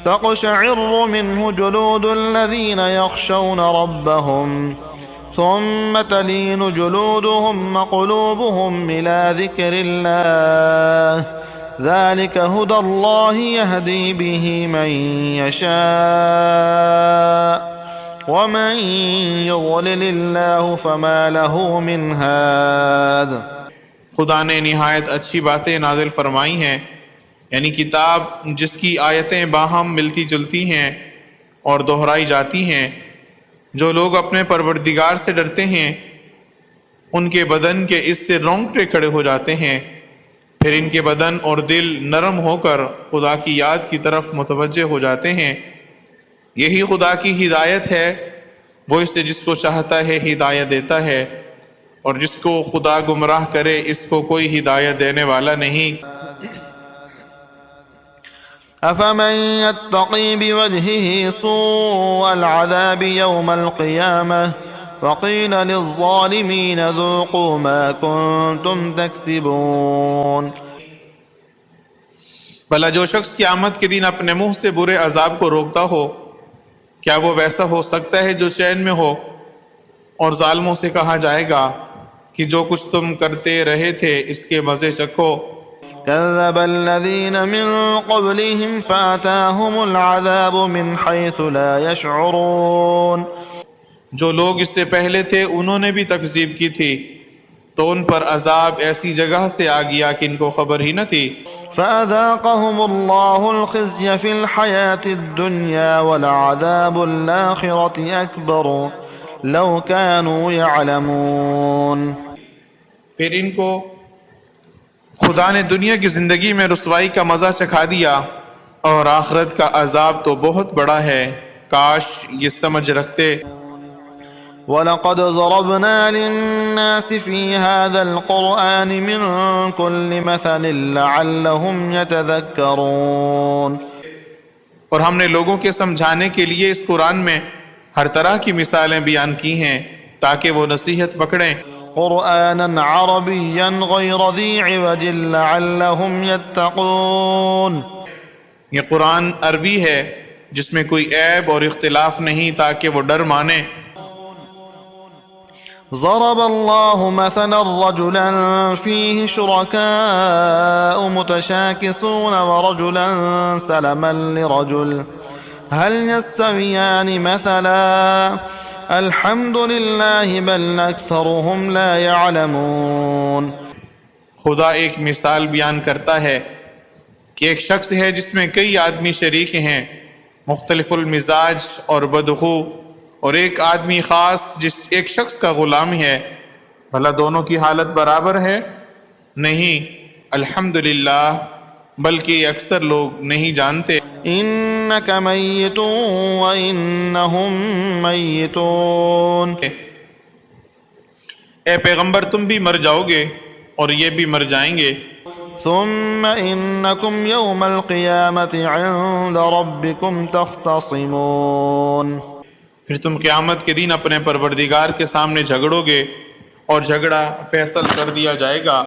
[SPEAKER 1] تقشعر منه جلود الذين يخشون ربهم ثم تلين جلودهم وقلوبهم إلى ذكر الله ذلك هدى الله يهدي به من يشاء ومن يضلل الله فما له من هاد۔
[SPEAKER 2] خدا نے نہایت اچھی باتیں نازل فرمائی ہیں، یعنی کتاب جس کی آیتیں باہم ملتی جلتی ہیں اور دہرائی جاتی ہیں۔ جو لوگ اپنے پروردگار سے ڈرتے ہیں ان کے بدن کے اس سے رونگٹے کھڑے ہو جاتے ہیں، پھر ان کے بدن اور دل نرم ہو کر خدا کی یاد کی طرف متوجہ ہو جاتے ہیں۔ یہی خدا کی ہدایت ہے، وہ اس سے جس کو چاہتا ہے ہدایت دیتا ہے، اور جس کو خدا گمراہ کرے اس کو کوئی ہدایت دینے والا نہیں۔
[SPEAKER 1] أفمن يتقي بوجهه سوء العذاب يوم القيامة وقيل للظالمين ذوقوا ما كنتم تكسبون.
[SPEAKER 2] بھلا جو شخص قیامت کے دن اپنے منہ سے برے عذاب کو روکتا ہو، کیا وہ ویسا ہو سکتا ہے جو چین میں ہو؟ اور ظالموں سے کہا جائے گا کہ جو کچھ تم کرتے رہے تھے اس کے مزے چکھو.
[SPEAKER 1] كذب الذين من قبلهم فأتاهم العذاب من حيث لا يشعرون.
[SPEAKER 2] جو لوگ اس سے پہلے تھے انہوں نے بھی تکذیب کی تھی تو ان پر عذاب ایسی جگہ سے آ گیا کہ ان کو خبر ہی نہ تھی.
[SPEAKER 1] فأذاقهم الله الخزي في الحياة الدنيا ولعذاب الآخرة أكبر لو كانوا يعلمون.
[SPEAKER 2] پھر ان کو خدا نے دنیا کی زندگی میں رسوائی کا مزہ چکھا دیا اور آخرت کا عذاب تو بہت بڑا ہے، کاش یہ سمجھ رکھتے.
[SPEAKER 1] وَلَقَدْ ضَرَبْنَا لِلنَّاسِ فِي هَذَا الْقُرْآنِ مِنْ كُلِّ مَثَلٍ لَعَلَّهُمْ يَتَذَكَّرُونَ.
[SPEAKER 2] اور ہم نے لوگوں کے سمجھانے کے لیے اس قرآن میں ہر طرح کی مثالیں بیان کی ہیں تاکہ وہ نصیحت پکڑیں.
[SPEAKER 1] قرآنا عربيا غير ذي عوج لعلهم يتقون.
[SPEAKER 2] یہ قرآن عربی ہے جس میں کوئی عیب اور اختلاف نہیں تاکہ وہ ڈر مانے.
[SPEAKER 1] ضرب الله مثلا رجلا فيه شركاء متشاكسون ورجلا سلما لرجل هل يستويان مثلا الحمد لله بل أكثرهم لا يعلمون.
[SPEAKER 2] خدا ایک مثال بیان کرتا ہے کہ ایک شخص ہے جس میں کئی آدمی شریک ہیں مختلف المزاج اور بدخو، اور ایک آدمی خاص جس ایک شخص کا غلام ہے، بھلا دونوں کی حالت برابر ہے؟ نہیں، الحمدللہ، بلکہ اکثر لوگ نہیں جانتے.
[SPEAKER 1] إنك ميت وإنهم ميتون.
[SPEAKER 2] اے پیغمبر تم بھی مر جاؤ گے اور یہ بھی مر جائیں گے.
[SPEAKER 1] ثم إنكم يوم القيامة عند ربكم تختصمون.
[SPEAKER 2] پھر تم قیامت کے دن اپنے پروردگار کے سامنے جھگڑو گے اور جھگڑا فیصل کر دیا جائے گا.